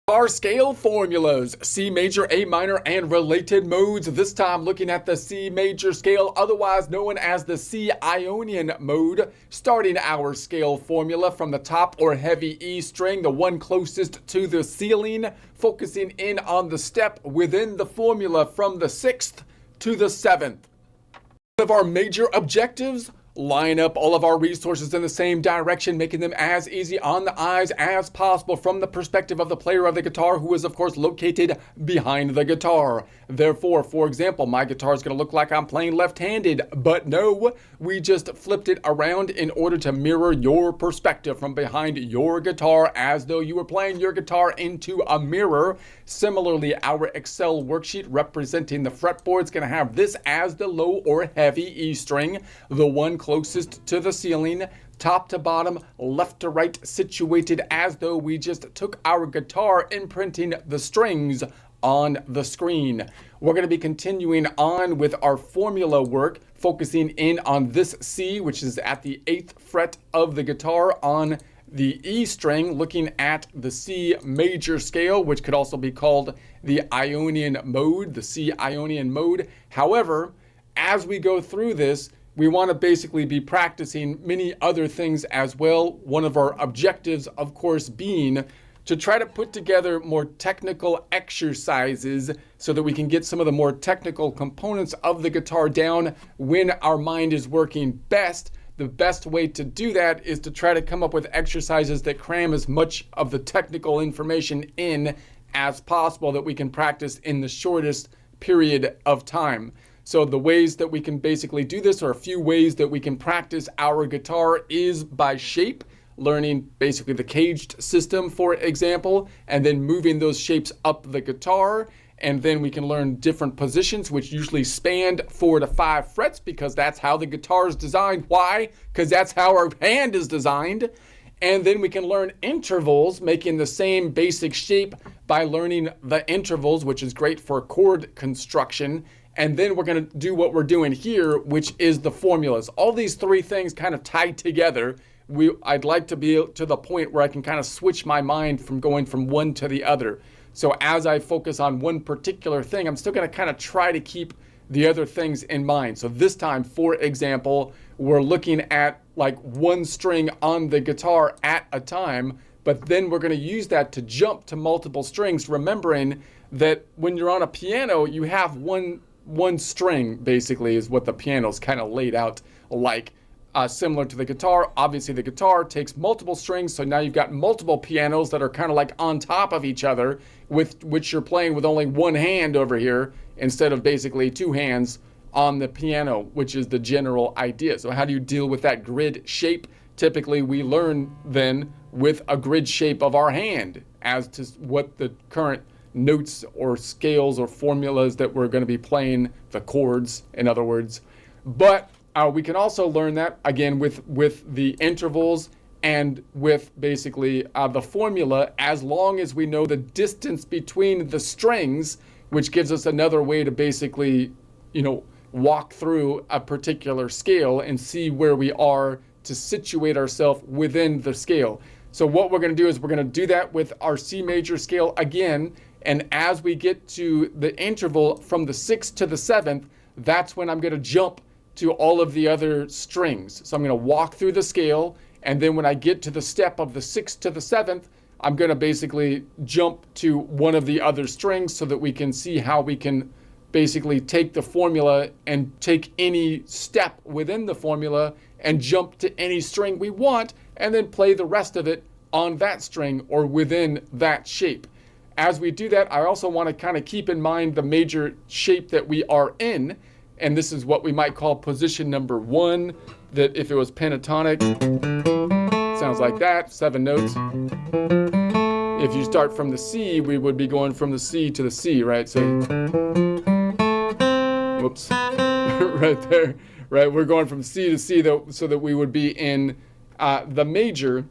Our scale formulas, C major, A minor, and related modes. This time looking at the C major scale, otherwise known as the C Ionian mode. Starting our scale formula from the top or heavy E string, the one closest to the ceiling, focusing in on the step within the formula from the 6th to the 7th. One of our major objectives: line up all of our resources in the same direction, making them as easy on the eyes as possible from the perspective of the player of the guitar, who is of course located behind the guitar. Therefore, for example, my guitar is going to look like I'm playing left-handed, but no, we just flipped it around in order to mirror your perspective from behind your guitar, as though you were playing your guitar into a mirror. Similarly, our Excel worksheet representing the fretboard is going to have this as the low or heavy E string, the one closest to the ceiling, top to bottom, left to right, situated as though we just took our guitar imprinting the strings on the screen. We're going to be continuing on with our formula work, focusing in on this C, which is at the 8th fret of the guitar on the E string, looking at the C major scale, which could also be called the Ionian mode, the C Ionian mode. However, as we go through this, we want to basically be practicing many other things as well. One of our objectives, of course, being to try to put together more technical exercises so that we can get some of the more technical components of the guitar down when our mind is working best. The best way to do that is to try to come up with exercises that cram as much of the technical information in as possible that we can practice in the shortest period of time. So the ways that we can basically do this, or a few ways that we can practice our guitar, is by shape, learning basically the caged system, for example, and then moving those shapes up the guitar. And then we can learn different positions, which usually span 4 to 5 frets, because that's how the guitar is designed. Why? Because that's how our hand is designed. And then we can learn intervals, making the same basic shape by learning the intervals, which is great for chord construction. And then we're going to do what we're doing here, which is the formulas. All these three things kind of tied together. I'd like to be to the point where I can kind of switch my mind from going from one to the other. So as I focus on one particular thing, I'm still going to kind of try to keep the other things in mind. So this time, for example, we're looking at like one string on the guitar at a time, but then we're going to use that to jump to multiple strings, remembering that when you're on a piano, you have one string, basically, is what the piano's kind of laid out like. Similar to the guitar. Obviously the guitar takes multiple strings, so now you've got multiple pianos that are kind of like on top of each other, with which you're playing with only one hand over here instead of basically two hands on the piano, which is the general idea. So how do you deal with that grid shape? Typically we learn then with a grid shape of our hand as to what the current notes or scales or formulas that we're going to be playing, the chords in other words. But we can also learn that again with the intervals and with basically the formula, as long as we know the distance between the strings, which gives us another way to basically, walk through a particular scale and see where we are to situate ourselves within the scale. So what we're going to do is we're going to do that with our C major scale again. And as we get to the interval from the 6th to the 7th, that's when I'm going to jump to all of the other strings. So I'm going to walk through the scale, and then when I get to the step of the 6th to the 7th, I'm going to basically jump to one of the other strings so that we can see how we can basically take the formula and take any step within the formula and jump to any string we want, and then play the rest of it on that string or within that shape. As we do that, I also want to kind of keep in mind the major shape that we are in. And this is what we might call position number 1, that if it was pentatonic, sounds like that, 7 notes. If you start from the C, we would be going from the C to the C, right? So, whoops, right there, right? We're going from C to C so that we would be in the major.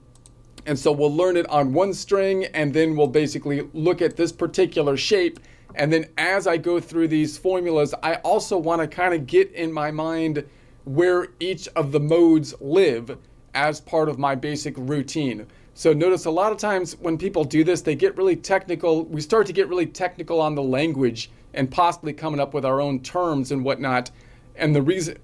And so we'll learn it on one string, and then we'll basically look at this particular shape. And then as I go through these formulas, I also want to kind of get in my mind where each of the modes live as part of my basic routine. So notice a lot of times when people do this, they get really technical. We start to get really technical on the language and possibly coming up with our own terms and whatnot. And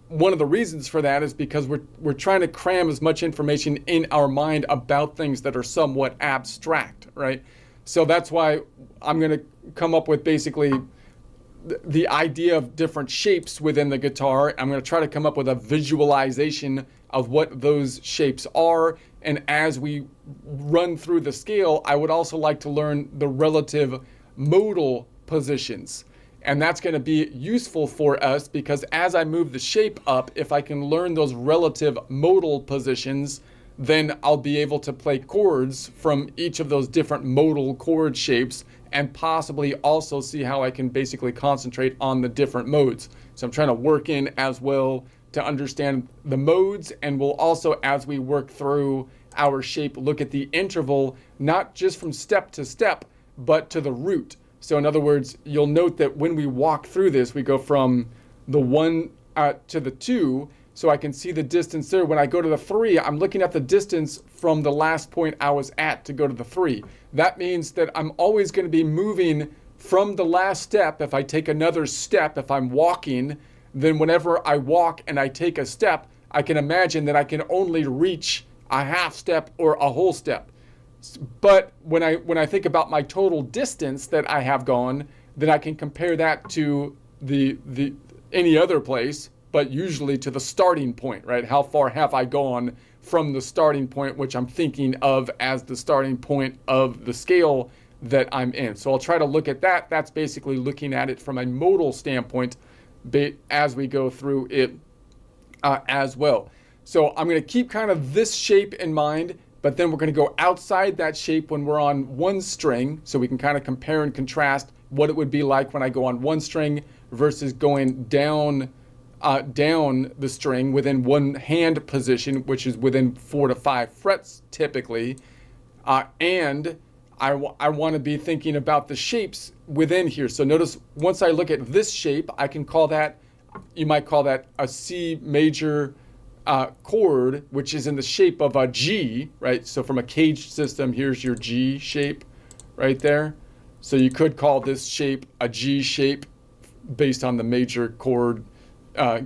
one of the reasons for that is because we're trying to cram as much information in our mind about things that are somewhat abstract, right? So that's why I'm going to come up with basically the idea of different shapes within the guitar. I'm going to try to come up with a visualization of what those shapes are. And as we run through the scale, I would also like to learn the relative modal positions. And that's going to be useful for us because as I move the shape up, if I can learn those relative modal positions, then I'll be able to play chords from each of those different modal chord shapes and possibly also see how I can basically concentrate on the different modes. So I'm trying to work in as well to understand the modes, and we'll also, as we work through our shape, look at the interval, not just from step to step, but to the root. So in other words, you'll note that when we walk through this, we go from the 1 to the 2, so I can see the distance there. When I go to the 3, I'm looking at the distance from the last point I was at to go to the 3. That means that I'm always going to be moving from the last step. If I take another step, if I'm walking, then whenever I walk and I take a step, I can imagine that I can only reach a half step or a whole step. But when I think about my total distance that I have gone, then I can compare that to the any other place, but usually to the starting point, right? How far have I gone from the starting point, which I'm thinking of as the starting point of the scale that I'm in. So I'll try to look at that. That's basically looking at it from a modal standpoint as we go through it as well. So I'm going to keep kind of this shape in mind, but then we're going to go outside that shape when we're on one string, so we can kind of compare and contrast what it would be like when I go on one string versus going down the string within one hand position, which is within 4 to 5 frets typically. And I want to be thinking about the shapes within here. So notice once I look at this shape, I can call that, you might call that a C major chord, which is in the shape of a G, right? So from a caged system, here's your G shape right there. So you could call this shape a G shape based on the major chord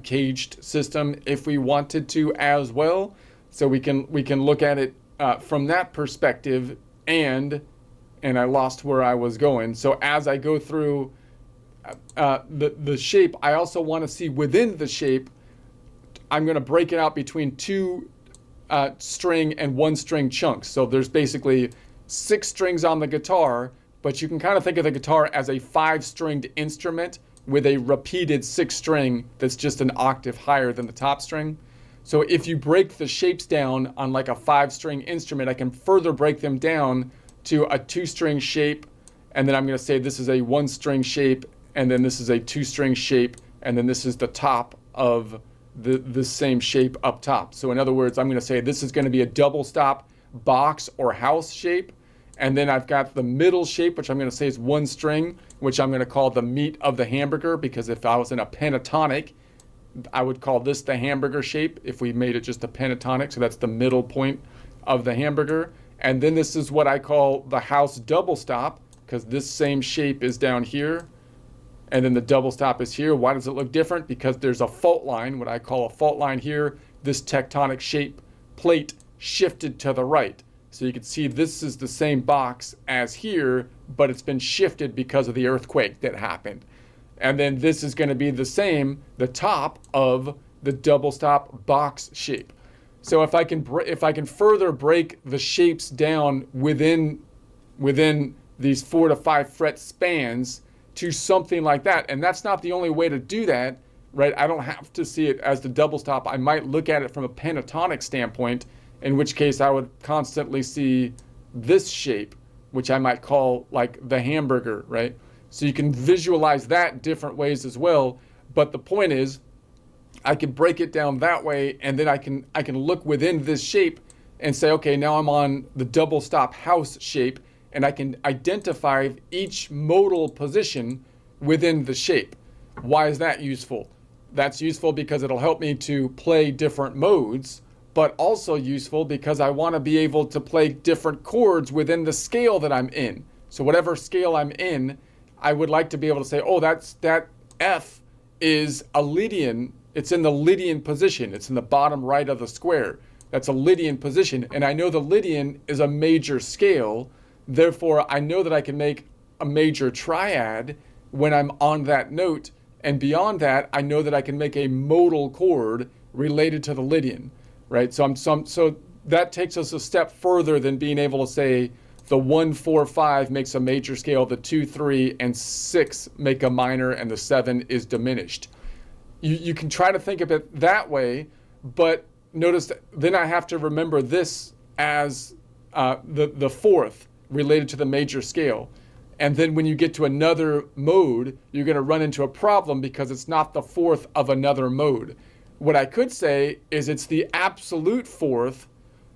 caged system if we wanted to as well. So we can look at it from that perspective. And I lost where I was going. So as I go through the shape, I also want to see within the shape, I'm going to break it out between 2 string and 1 string chunks. So there's basically 6 strings on the guitar, but you can kind of think of the guitar as a 5-stringed instrument with a repeated 6th string that's just an octave higher than the top string. So if you break the shapes down on like a 5-string instrument, I can further break them down to a 2-string shape, and then I'm going to say this is a 1-string shape, and then this is a 2-string shape, and then this is the top of the same shape up top. So in other words, I'm going to say this is going to be a double stop box or house shape, and then I've got the middle shape, which I'm going to say is 1 string, which I'm going to call the meat of the hamburger, because if I was in a pentatonic, I would call this the hamburger shape if we made it just a pentatonic. So that's the middle point of the hamburger. And then this is what I call the house double stop, because this same shape is down here, and then the double stop is here. Why does it look different? Because there's a fault line, what I call a fault line here. This tectonic shape plate shifted to the right. So you can see this is the same box as here, but it's been shifted because of the earthquake that happened. And then this is going to be the same, the top of the double stop box shape. So if I can further break the shapes down within these 4 to 5 fret spans to something like that, and that's not the only way to do that, right? I don't have to see it as the double stop. I might look at it from a pentatonic standpoint, in which case I would constantly see this shape, which I might call like the hamburger, right? So you can visualize that different ways as well. But the point is, I can break it down that way, and then I can look within this shape and say, okay, now I'm on the double stop house shape, and I can identify each modal position within the shape. Why is that useful? That's useful because it'll help me to play different modes but also useful because I want to be able to play different chords within the scale that I'm in. So whatever scale I'm in, I would like to be able to say, oh, that F is a Lydian. It's in the Lydian position. It's in the bottom right of the square. That's a Lydian position. And I know the Lydian is a major scale. Therefore, I know that I can make a major triad when I'm on that note. And beyond that, I know that I can make a modal chord related to the Lydian, right? So that takes us a step further than being able to say the 1, 4, 5 makes a major scale, the 2, 3, and 6 make a minor, and the 7 is diminished. You can try to think of it that way, but notice that then I have to remember this as the fourth related to the major scale. And then when you get to another mode, you're going to run into a problem because it's not the fourth of another mode. What I could say is it's the absolute fourth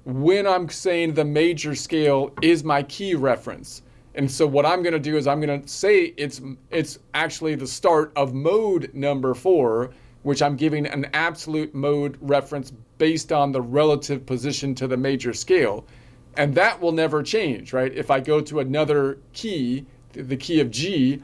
when I'm saying the major scale is my key reference. And so what I'm going to do is I'm going to say it's actually the start of mode number 4, which I'm giving an absolute mode reference based on the relative position to the major scale. And that will never change, right? If I go to another key, the key of G,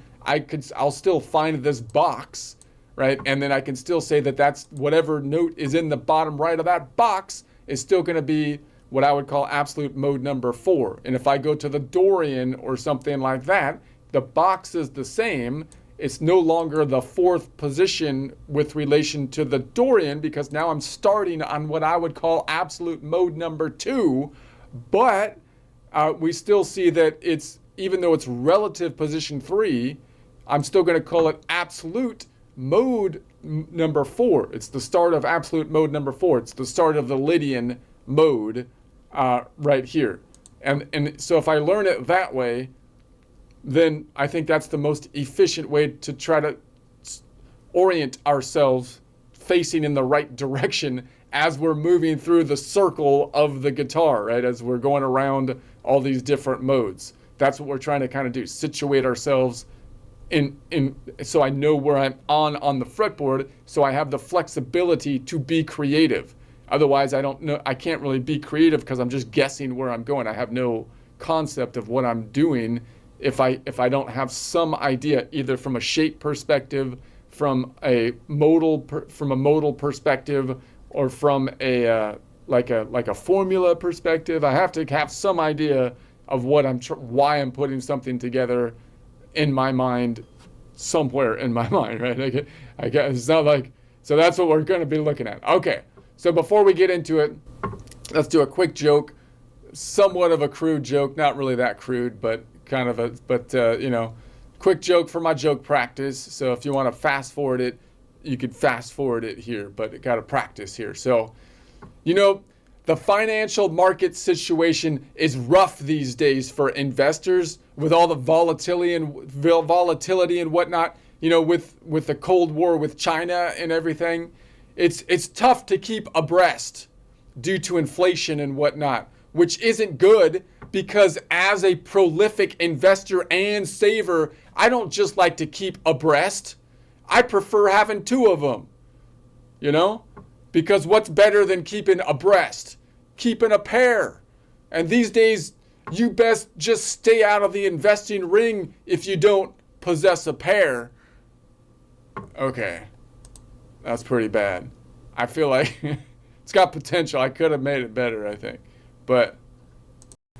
I'll still find this box, right? And then I can still say that that's whatever note is in the bottom right of that box is still going to be what I would call absolute mode number 4. And if I go to the Dorian or something like that, the box is the same. It's no longer the fourth position with relation to the Dorian because now I'm starting on what I would call absolute mode number 2. But we still see that it's, even though it's relative position 3, I'm still going to call it absolute mode number 4. It's the start of absolute mode number 4. It's the start of the Lydian mode right here. And so if I learn it that way, then I think that's the most efficient way to try to orient ourselves facing in the right direction as we're moving through the circle of the guitar, right? As we're going around all these different modes. That's what we're trying to kind of do, situate ourselves in so I know where I'm on the fretboard, so I have the flexibility to be creative. Otherwise, I can't really be creative because I'm just guessing where I'm going. I have no concept of what I'm doing if I don't have some idea, either from a shape perspective, from a modal perspective, or from a like a formula perspective. I have to have some idea of what why I'm putting something together in my mind, somewhere in my mind, right? I guess it's not like, so that's what we're going to be looking at. Okay, so before we get into it, let's do a quick joke, somewhat of a crude joke, not really that crude, but kind of quick joke for my joke practice. So if you want to fast forward it, you could fast forward it here, but it got to practice here. So, the financial market situation is rough these days for investors with all the volatility and whatnot, with the Cold War with China and everything. It's tough to keep abreast due to inflation and whatnot, which isn't good because as a prolific investor and saver, I don't just like to keep abreast. I prefer having 2 of them, because what's better than keeping abreast? Keeping a pair. And these days, you best just stay out of the investing ring if you don't possess a pair. Okay, that's pretty bad. I feel like it's got potential. I could have made it better, I think. But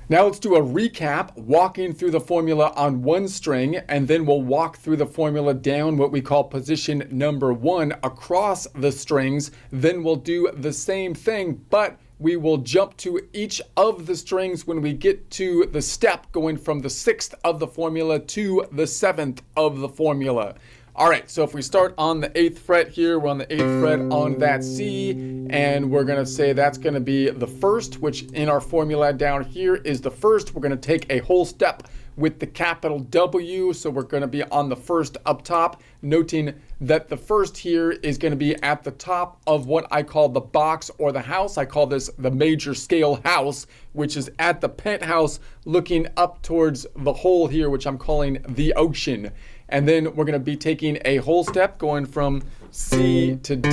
now let's do a recap, walking through the formula on one string, and then we'll walk through the formula down what we call position number 1 across the strings. Then we'll do the same thing, but we will jump to each of the strings when we get to the step going from the 6th of the formula to the 7th of the formula. All right, so if we start on the 8th fret here, we're on the 8th fret on that C, and we're gonna say that's gonna be the 1st, which in our formula down here is the 1st. We're gonna take a whole step with the capital W, so we're gonna be on the 1st up top, noting that the 1st here is gonna be at the top of what I call the box or the house. I call this the major scale house, which is at the penthouse looking up towards the hole here, which I'm calling the ocean. And then we're going to be taking a whole step going from C to D,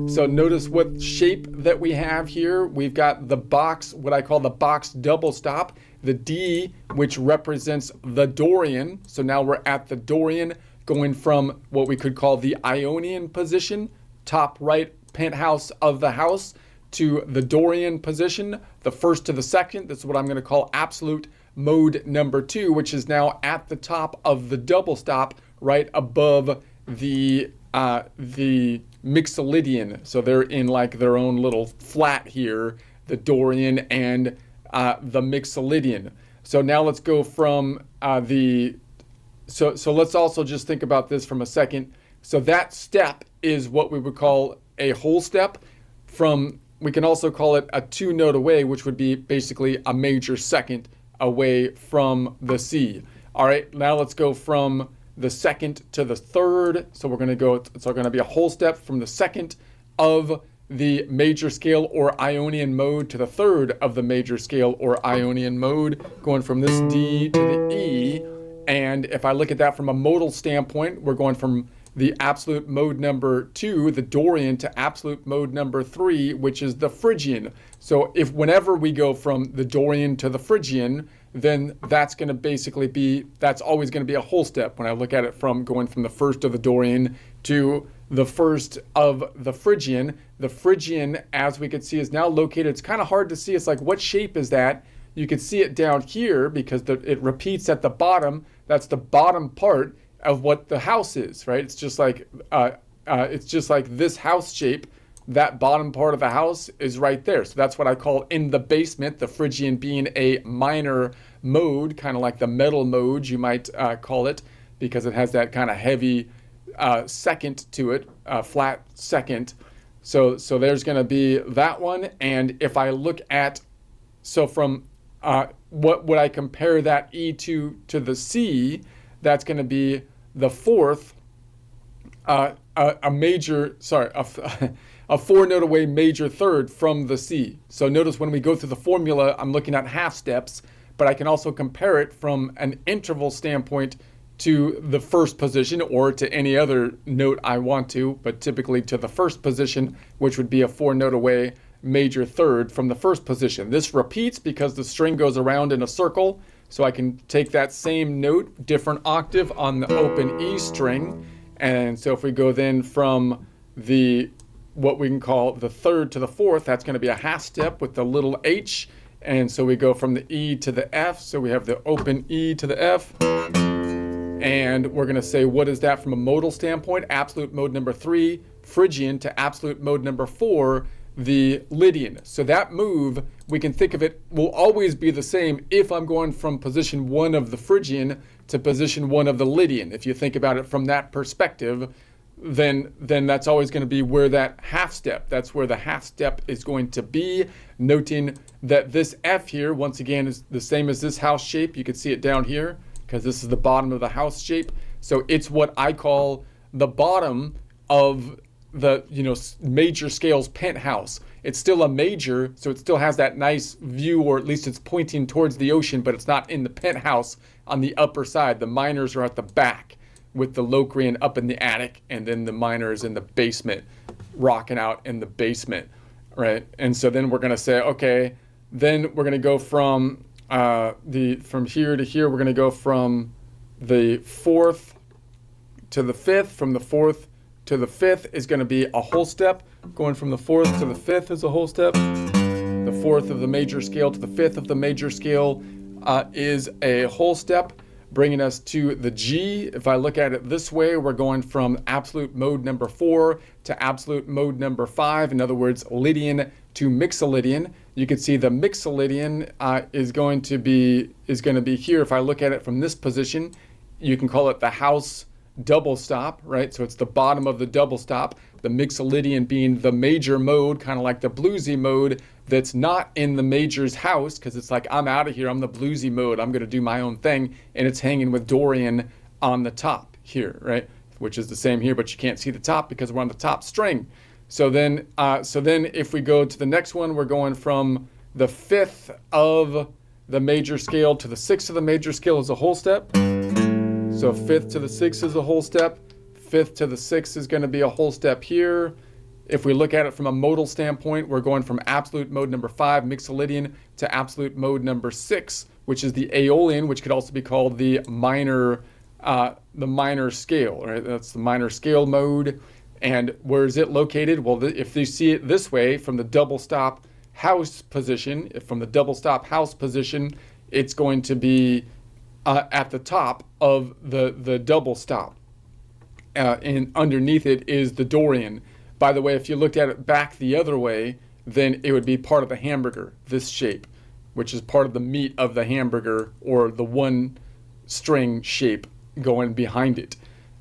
So notice what shape that we have here. We've got the box, what I call the box double stop, the D, which represents the Dorian. So now we're at the Dorian, going from what we could call the Ionian position, top right penthouse of the house, to the Dorian position, the first to the second. This is what I'm going to call absolute mode number 2, which is now at the top of the double stop, right above the Mixolydian. So they're in like their own little flat here, the Dorian and the Mixolydian. So now let's go from so let's also just think about this from a second. So that step is what we would call a whole step. We can also call it a 2-note away, which would be basically a major second away from the C. All right, now let's go from the second to the third. So we're going to go, it's going to be a whole step from the second of the major scale or Ionian mode to the third of the major scale or Ionian mode, going from this D to the E. And if I look at that from a modal standpoint, we're going from the absolute mode number 2, the Dorian, to absolute mode number 3, which is the Phrygian. So whenever we go from the Dorian to the Phrygian, then that's going to basically be, that's always going to be a whole step when I look at it from going from the first of the Dorian to the first of the Phrygian. The Phrygian, as we could see, is now located, it's kind of hard to see. It's like, what shape is that? You can see it down here because it repeats at the bottom. That's the bottom part of what the house is, right? It's just like this house shape. That bottom part of the house is right there. So that's what I call in the basement, the Phrygian being a minor mode, kind of like the metal mode, you might call it, because it has that kind of heavy second to it, flat second. So there's going to be that one. And if I look at, so from what would I compare that E to the C, that's going to be the fourth, a 4-note away major third from the C. So notice when we go through the formula, I'm looking at half steps, but I can also compare it from an interval standpoint to the first position or to any other note I want to, but typically to the first position, which would be a 4-note away major third from the first position. This repeats because the string goes around in a circle. So I can take that same note, different octave on the open E string. And so if we go then from what we can call the third to the fourth, that's going to be a half step with the little h. And so we go from the E to the F. So we have the open E to the F. And we're going to say, what is that from a modal standpoint? Absolute mode number 3, Phrygian, to absolute mode number 4, the Lydian. So that move, we can think of it, will always be the same if I'm going from position 1 of the Phrygian to position 1 of the Lydian. If you think about it from that perspective, then that's always going to be where that half step, that's where the half step is going to be. Noting that this F here, once again, is the same as this house shape. You can see it down here because this is the bottom of the house shape. So it's what I call the bottom of the major scales penthouse. It's still a major, so it still has that nice view, or at least it's pointing towards the ocean, but it's not in the penthouse on the upper side. The minors are at the back with the Locrian up in the attic, and then the minors in the basement, rocking out in the basement, right? And so then we're going to say, okay, then we're going to go from from here to here. We're going to go from the fourth to the fifth, from the fourth to the fifth is going to be a whole step. Going from the fourth to the fifth is a whole step. The fourth of the major scale to the fifth of the major scale is a whole step, bringing us to the G. If I look at it this way, we're going from absolute mode number 4 to absolute mode number 5. In other words, Lydian to Mixolydian. You can see the Mixolydian is going to be here. If I look at it from this position, you can call it the house double stop, right? So it's the bottom of the double stop, the Mixolydian being the major mode, kind of like the bluesy mode that's not in the major's house, because it's like, I'm out of here, I'm the bluesy mode, I'm going to do my own thing, and it's hanging with Dorian on the top here, right? Which is the same here, but you can't see the top because we're on the top string. So then if we go to the next one, we're going from the 5th of the major scale to the 6th of the major scale is a whole step. So 5th to the 6th is a whole step. 5th to the 6th is going to be a whole step here. If we look at it from a modal standpoint, we're going from absolute mode number 5, Mixolydian, to absolute mode number 6, which is the Aeolian, which could also be called the minor scale, right? That's the minor scale mode. And where is it located? Well, if you see it this way, from the double stop house position, it's going to be at the top of the double stop. And underneath it is the Dorian. By the way, if you looked at it back the other way, then it would be part of the hamburger, this shape, which is part of the meat of the hamburger, or the one string shape going behind it.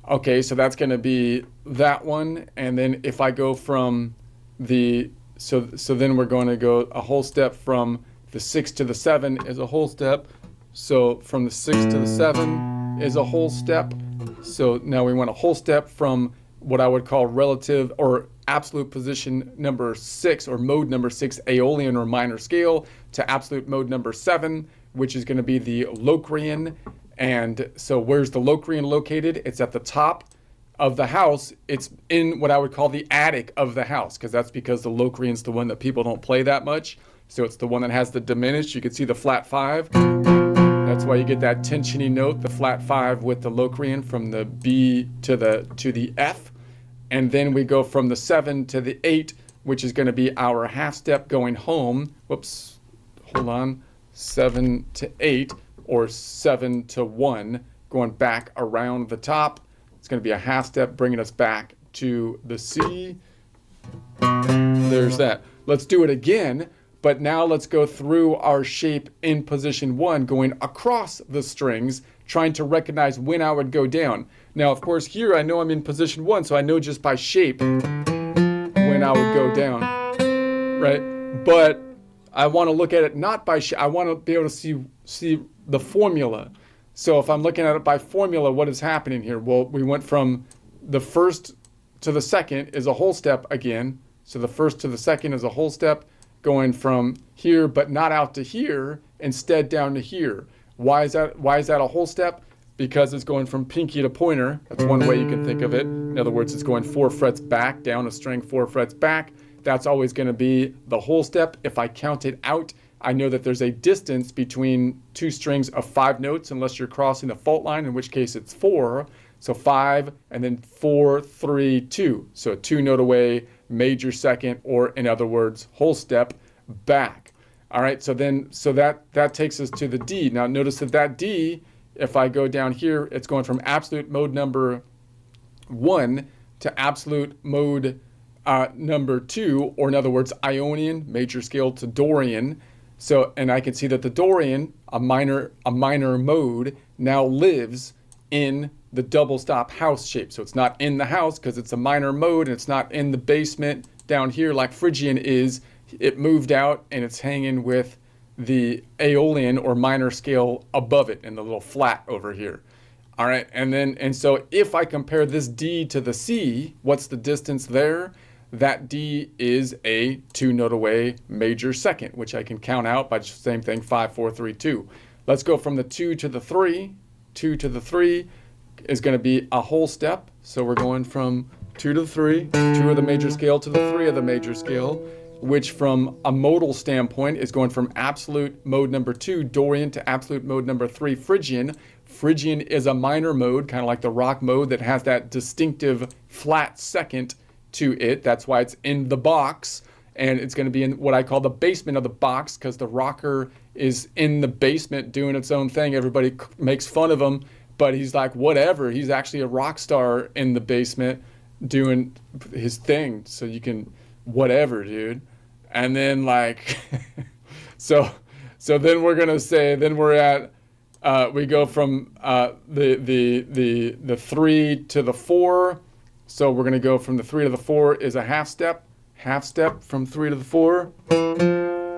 Okay, so that's going to be that one. And then if I go from the, so then we're going to go a whole step from the 6 to the 7 is a whole step. So from the 6 to the 7 is a whole step. So now we want a whole step from what I would call relative or absolute position number 6, or mode number 6, Aeolian or minor scale, to absolute mode number 7, which is going to be the Locrian. And so where's the Locrian located? It's at the top of the house. It's in what I would call the attic of the house, because the Locrian's the one that people don't play that much. So it's the one that has the diminished. You can see the flat 5. That's why you get that tensiony note, the flat 5 with the Locrian, from the B to the F. And then we go from the 7 to the 8, which is going to be our half step going home. Whoops, hold on. 7 to 8, or 7 to 1, going back around the top. It's going to be a half step bringing us back to the C. There's that. Let's do it again, but now let's go through our shape in position 1, going across the strings, trying to recognize when I would go down. Now, of course, here I know I'm in position 1, so I know just by shape when I would go down, right? But I want to look at it not by shape. I want to be able to see the formula. So if I'm looking at it by formula, what is happening here? Well, we went from the first to the second is a whole step again. So the first to the second is a whole step, going from here but not out to here, instead down to here. Why is that a whole step? Because it's going from pinky to pointer. That's one way you can think of it. In other words, it's going 4 frets back, down a string 4 frets back. That's always going to be the whole step. If I count it out, I know that there's a distance between 2 strings of 5 notes, unless you're crossing the fault line, in which case it's 4. So 5, and then 4, 3, 2. So a 2 note away, major second, or in other words, whole step back. All right, so that takes us to the D. Now notice that D, if I go down here, it's going from absolute mode number 1 to absolute mode number 2, or in other words, Ionian, major scale, to Dorian. So, and I can see that the Dorian, a minor mode, now lives in the double stop house shape. So it's not in the house because it's a minor mode, and it's not in the basement down here like Phrygian is. It moved out and it's hanging with the Aeolian or minor scale above it in the little flat over here. All right, and so if I compare this D to the C, what's the distance there? That D is a 2 note away major second, which I can count out by just the same thing, 5, 4, 3, 2. Let's go from the 2 to the 3. 2 to the 3 is going to be a whole step. So we're going from 2 to the 3, 2 of the major scale to the 3 of the major scale, which from a modal standpoint is going from absolute mode number 2, Dorian, to absolute mode number 3, Phrygian. Phrygian is a minor mode, kind of like the rock mode, that has that distinctive flat second to it. That's why it's in the box, and it's going to be in what I call the basement of the box, because the rocker is in the basement doing its own thing. Everybody makes fun of him, but he's like, whatever. He's actually a rock star in the basement doing his thing. So you can, whatever, dude. And then like, so then we're going to say, then we're at, we go from the 3 to the 4. So we're going to go from the 3 to the 4 is a half step from 3 to the 4.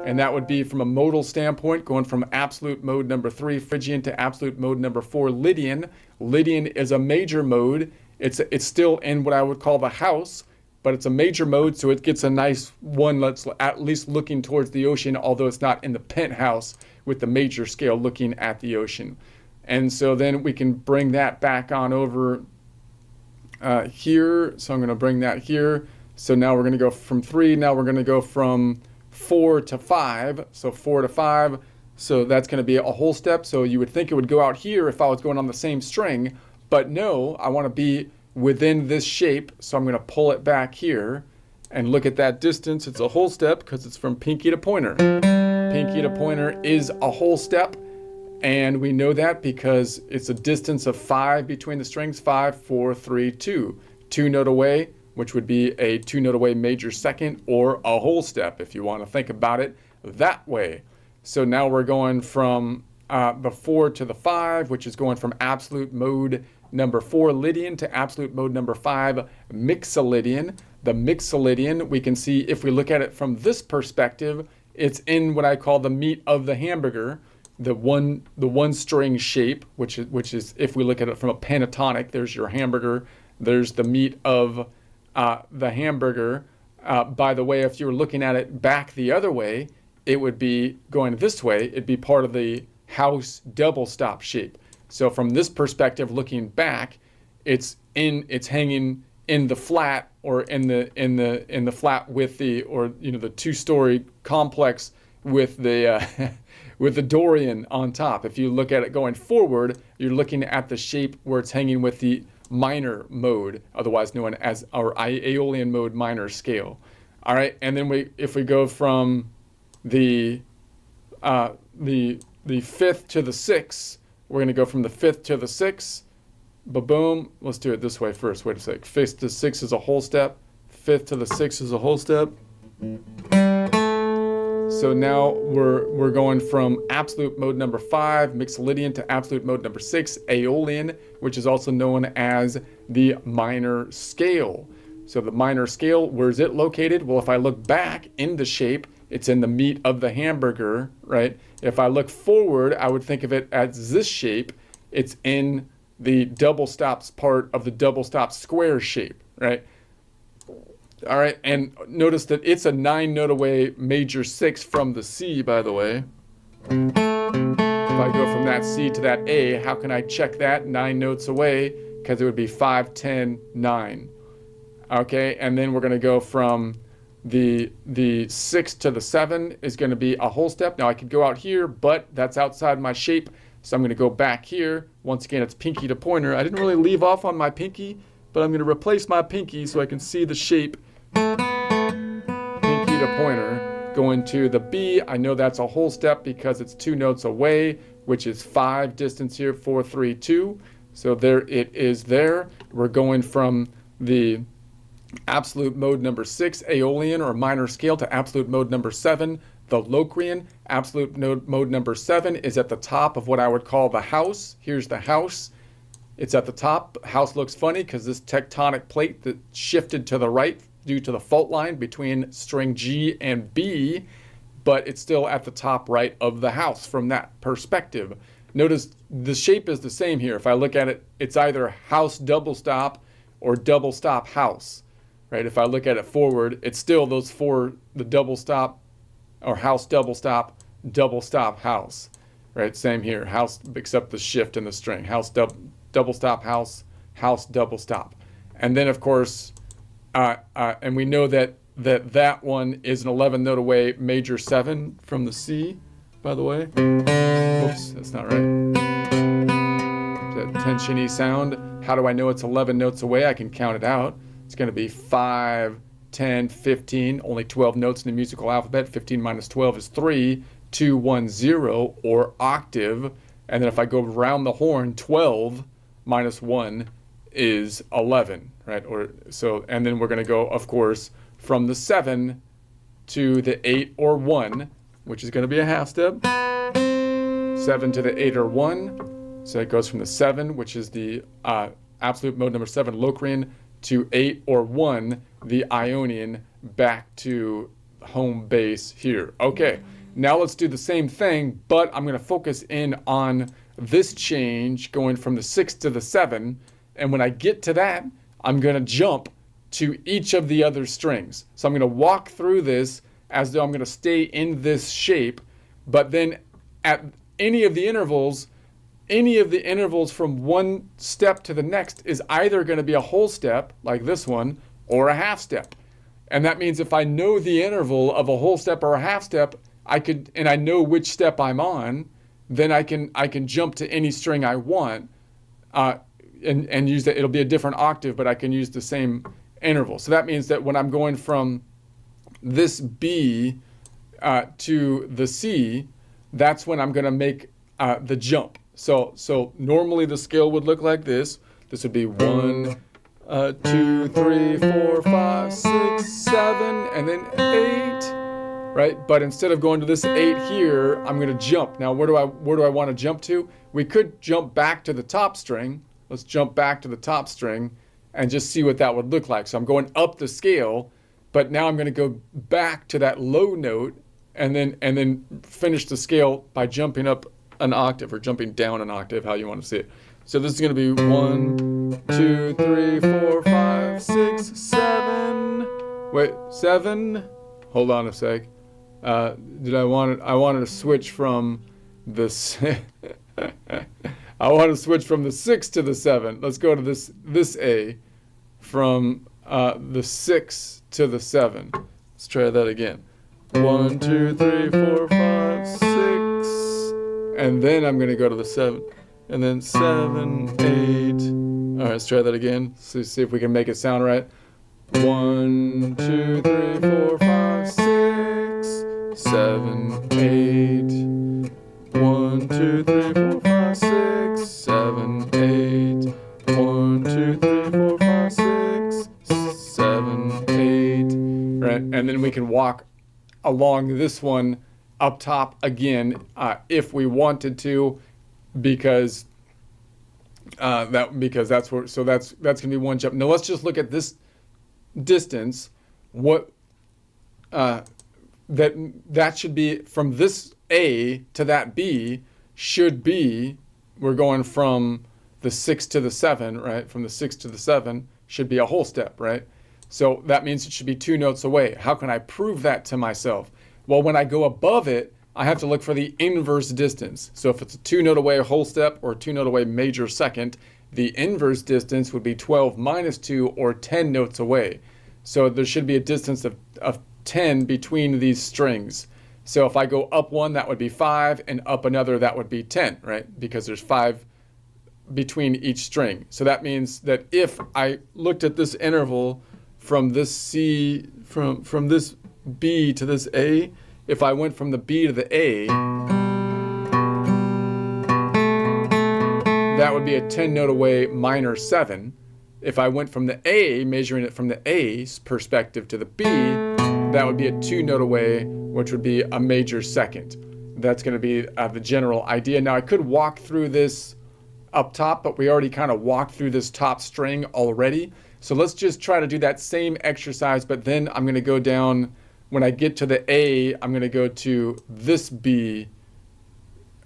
And that would be from a modal standpoint, going from absolute mode number 3, Phrygian, to absolute mode number 4, Lydian. Lydian is a major mode. It's still in what I would call the house, but it's a major mode, so it gets a nice one that's at least looking towards the ocean, although it's not in the penthouse with the major scale looking at the ocean. And so then we can bring that back on over here. So I'm going to bring that here. So now we're going to go from 3. Now we're going to go from 4 to 5. So 4 to 5. So that's going to be a whole step. So you would think it would go out here if I was going on the same string. But no, I want to be within this shape. So I'm going to pull it back here. And look at that distance. It's a whole step because it's from pinky to pointer. Pinky to pointer is a whole step. And we know that because it's a distance of 5 between the strings. 5, 4, 3, 2. 2 note away, which would be a 2 note away major second or a whole step if you want to think about it that way. So now we're going from the 4 to the 5, which is going from absolute mode number 4 Lydian to absolute mode number 5 Mixolydian. The Mixolydian, we can see if we look at it from this perspective, it's in what I call the meat of the hamburger, the one string shape, which is if we look at it from a pentatonic, there's your hamburger, there's the meat of the hamburger. By the way, if you were looking at it back the other way, it would be going this way. It'd be part of the house double stop shape. So from this perspective, looking back, it's hanging in the flat or in the flat with the, or the 2-story complex with the with the Dorian on top. If you look at it going forward, you're looking at the shape where it's hanging with the minor mode, otherwise known as our Aeolian mode minor scale. All right, and then if we go from the 5th to the 6th, we're going to go from the 5th to the 6th. Ba-boom. Let's do it this way first. Wait a sec. 5th to 6th is a whole step. 5th to the 6th is a whole step. So now we're going from absolute mode number 5, Mixolydian, to absolute mode number 6, Aeolian, which is also known as the minor scale. So the minor scale, where is it located? Well, if I look back in the shape, it's in the meat of the hamburger, right? If I look forward, I would think of it as this shape. It's in the double stops part of the double stop square shape, right? All right, and notice that it's a 9 note away major 6 from the C, by the way. If I go from that C to that A, how can I check that 9 notes away? Because it would be 5, 10, 9. Okay, and then we're going to go from the 6 to the 7 is going to be a whole step. Now I could go out here, but that's outside my shape. So I'm going to go back here. Once again, it's pinky to pointer. I didn't really leave off on my pinky, but I'm going to replace my pinky so I can see the shape. Pinky to pointer. Going to the B, I know that's a whole step because it's 2 notes away, which is 5 distance here, 4, 3, 2. So there it is there. We're going from the absolute mode number 6, Aeolian or minor scale, to absolute mode number 7, the Locrian. Absolute mode number 7 is at the top of what I would call the house. Here's the house. It's at the top. House looks funny because this tectonic plate that shifted to the right due to the fault line between string G and B, but it's still at the top right of the house from that perspective. Notice the shape is the same here. If I look at it, it's either house double stop or double stop house, right? If I look at it forward, it's still those 4, the double stop or house double stop house, right? Same here, house, except the shift in the string, house double stop house, house double stop. And then of course, and we know that one is an 11 note away major 7 from the C, by the way. Whoops, that's not right. That tensiony sound. How do I know it's 11 notes away? I can count it out. It's going to be 5, 10, 15, only 12 notes in the musical alphabet. 15 minus 12 is 3, 2, 1, 0, or octave. And then if I go around the horn, 12 minus 1 is 11, right? Or so, and then we're going to go, of course, from the 7 to the 8 or 1, which is going to be a half step. 7 to the 8 or 1. So it goes from the 7, which is the absolute mode number 7, Locrian, to 8 or 1, the Ionian, back to home base here. Okay, now let's do the same thing, but I'm going to focus in on this change going from the 6 to the 7. And when I get to that, I'm going to jump to each of the other strings. So I'm going to walk through this as though I'm going to stay in this shape, but then at any of the intervals from one step to the next is either going to be a whole step, like this one, or a half step. And that means if I know the interval of a whole step or a half step, and I know which step I'm on, then I can jump to any string I want, and use that. It'll be a different octave, but I can use the same interval. So that means that when I'm going from this B to the C, that's when I'm going to make the jump. So normally the scale would look like this. This would be 1, 2, 3, 4, 5, 6, 7, and then 8, right? But instead of going to this 8 here, I'm going to jump. Now, where do I want to jump to? We could jump back to the top string. Let's jump back to the top string and just see what that would look like. So I'm going up the scale, but now I'm going to go back to that low note and then finish the scale by jumping up an octave or jumping down an octave, how you want to see it. So this is going to be 1, 2, 3, 4, 5, 6, 7. Wait, 7? Hold on a sec. I wanted to switch from this. I want to switch from the 6 to the 7. Let's go to this A, from the 6 to the 7. Let's try that again. 1, 2, 3, 4, 5, 6, and then I'm going to go to the 7, and then 7, 8. All right, let's try that again. So see if we can make it sound right. 1, 2, 3, 4, 5, 6, 7, 8. 1, 2, 3, 4, 5, 6, 7, 8. 1, 2, 3, 4, 5, 6, 7, 8. Right, and then we can walk along this one up top again if we wanted to, because that's where. So that's gonna be one jump. Now let's just look at this distance. What that should be from this A to that B should be, we're going from the 6 to the 7, right? From the 6 to the 7 should be a whole step, right? So that means it should be 2 notes away. How can I prove that to myself? Well, when I go above it, I have to look for the inverse distance. So if it's a 2 note away whole step or 2 note away major second, the inverse distance would be 12 minus 2 or 10 notes away. So there should be a distance of 10 between these strings. So if I go up 1, that would be 5, and up another, that would be 10, right? Because there's 5 between each string. So that means that if I looked at this interval from this C, from this B to this A, if I went from the B to the A, that would be a 10 note away minor 7. If I went from the A, measuring it from the A's perspective to the B, that would be a 2 note away, which would be a major second. That's going to be the general idea. Now I could walk through this up top, but we already kind of walked through this top string already. So let's just try to do that same exercise, but then I'm going to go down. When I get to the A, I'm going to go to this B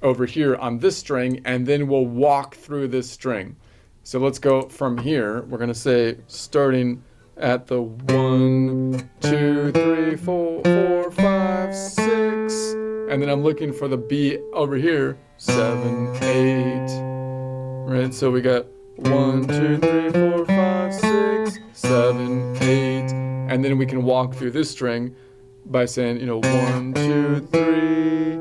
over here on this string, and then we'll walk through this string. So let's go from here. We're going to say, starting at the 1, 2, 3, 4, 4, 5, 6, and then I'm looking for the B over here, 7, 8. Right, so we got 1, 2, 3, 4, 5, 6, 7, 8, and then we can walk through this string by saying, 1, 2, 3,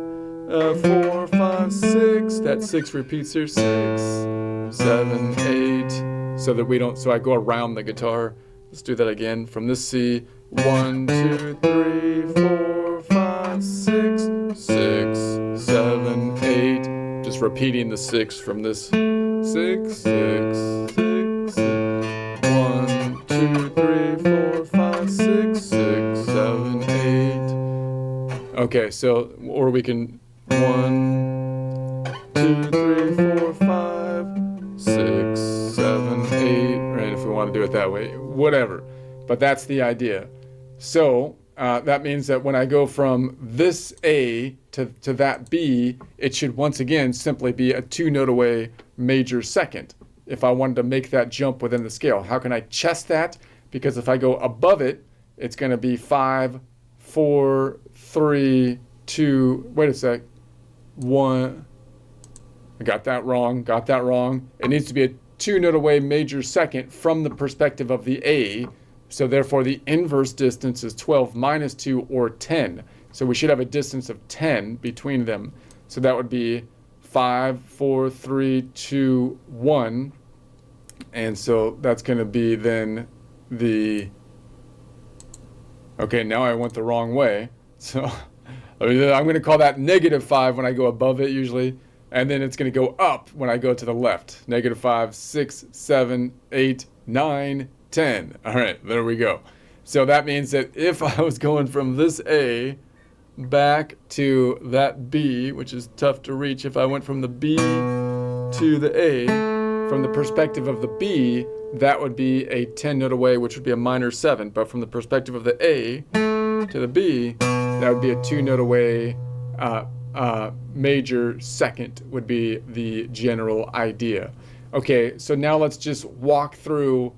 4, 5, 6. That 6 repeats here, 6, 7, 8, so that we don't. So I go around the guitar. Let's do that again from this C. 1, 2, 3, 4, 5, 6, 6, 7, 8. Just repeating the 6 from this. 6, 6, 6, 6. 1, 2, 3, 4, 5, 6, 6, 7, 8. Okay, so, or we can 1, 2, 3, 4, 5, 6, 7, 8. Right, if we want to do it that way, whatever. But that's the idea. So that means that when I go from this A to that B, it should once again simply be a 2 note away major second if I wanted to make that jump within the scale. How can I chest that? Because if I go above it, it's going to be 5, 4, 3, 2, wait a sec, 1. I got that wrong. It needs to be a 2 note away major second from the perspective of the A. So therefore the inverse distance is 12 minus 2 or 10. So we should have a distance of 10 between them. So that would be 5, 4, 3, 2, 1. And so that's going to be then the... Okay, now I went the wrong way. So I'm going to call that -5 when I go above it usually. And then it's going to go up when I go to the left. -5, 6, 7, 8, 9, 10. All right, there we go. So that means that if I was going from this A back to that B, which is tough to reach, if I went from the B to the A, from the perspective of the B, that would be a 10 note away, which would be a minor 7. But from the perspective of the A to the B, that would be a 2 note away major second would be the general idea. Okay, so now let's just walk through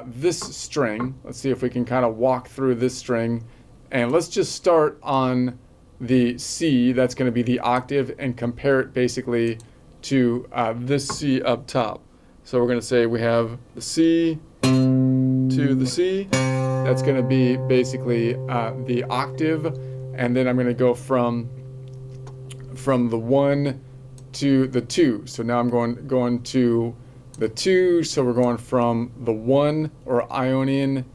this string. Let's see if we can kind of walk through this string. And let's just start on the C, that's going to be the octave, and compare it basically to this C up top. So we're going to say we have the C to the C. That's going to be basically the octave. And then I'm going to go from the 1 to the 2. So now I'm going to the 2. So we're going from the 1 or Ionian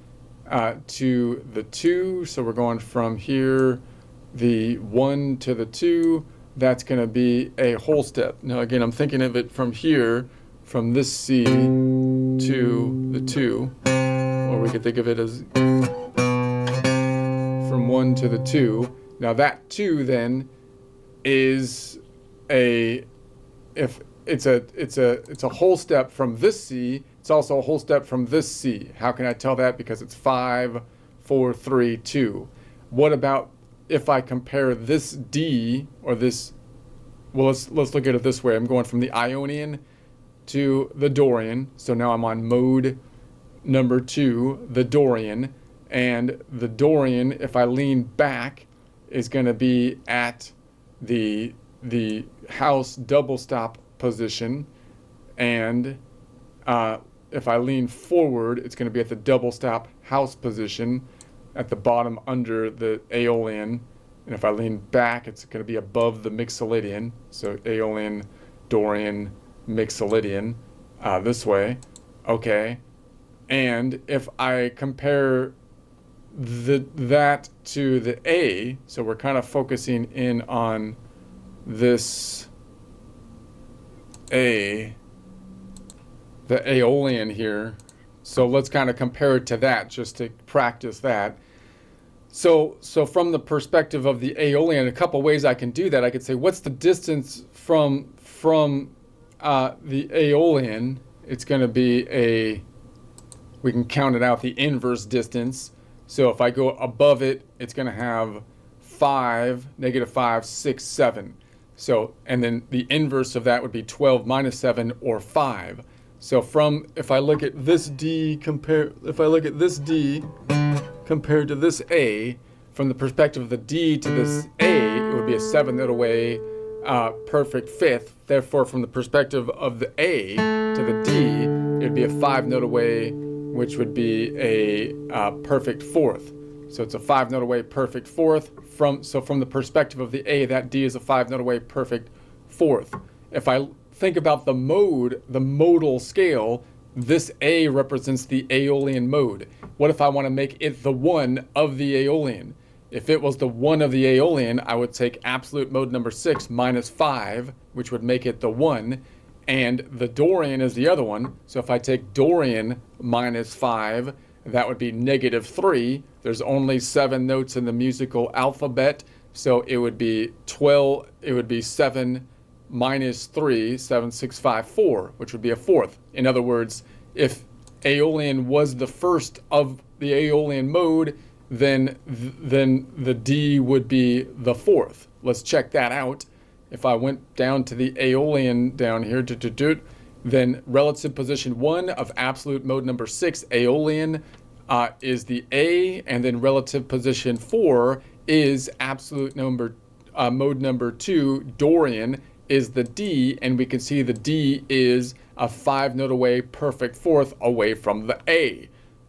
to the 2. So we're going from here, the 1 to the 2. That's going to be a whole step. Now again, I'm thinking of it from here, from this C to the 2. Or we could think of it as from 1 to the 2. Now that 2 then is if it's a whole step from this C, it's also a whole step from this C. How can I tell that? Because it's 5, 4, 3, 2. What about if I compare this D or this? Well, let's look at it this way. I'm going from the Ionian to the Dorian. So now I'm on mode number 2, the Dorian, and the Dorian, if I lean back, is going to be at the house double stop position, and if I lean forward, it's going to be at the double stop house position at the bottom under the Aeolian, and if I lean back, it's going to be above the Mixolydian. So Aeolian, Dorian, Mixolydian, this way. Okay, and if I compare that to the A, so we're kind of focusing in on this A, the Aeolian here. So let's kind of compare it to that just to practice that. So from the perspective of the Aeolian, a couple ways I can do that. I could say, what's the distance from the Aeolian? It's going to be we can count it out, the inverse distance. So if I go above it, it's going to have 5, -5, 6, 7. So, and then the inverse of that would be 12 minus 7 or 5. So if I look at this D compared to this A, from the perspective of the D to this A, it would be a 7 note away perfect fifth. Therefore, from the perspective of the A to the D, it would be a 5 note away, which would be a perfect fourth. So it's a 5 note away perfect fourth. So from the perspective of the A, that D is a 5 note away perfect fourth. If I think about the modal scale, this A represents the Aeolian mode. What if I want to make it the 1 of the Aeolian? If it was the 1 of the Aeolian, I would take absolute mode number 6 minus 5, which would make it the 1. And the Dorian is the other one. So if I take Dorian minus 5, that would be -3. There's only 7 notes in the musical alphabet. So it would be 12, it would be 7 minus 3, 7, 6, 5, 4, which would be a fourth. In other words, if Aeolian was the first of the Aeolian mode, then the D would be the fourth. Let's check that out. If I went down to the Aeolian down here, then relative position 1 of absolute mode number 6, Aeolian, is the A, and then relative position 4 is absolute mode number 2, Dorian, is the D, and we can see the D is a 5 note away perfect fourth away from the A.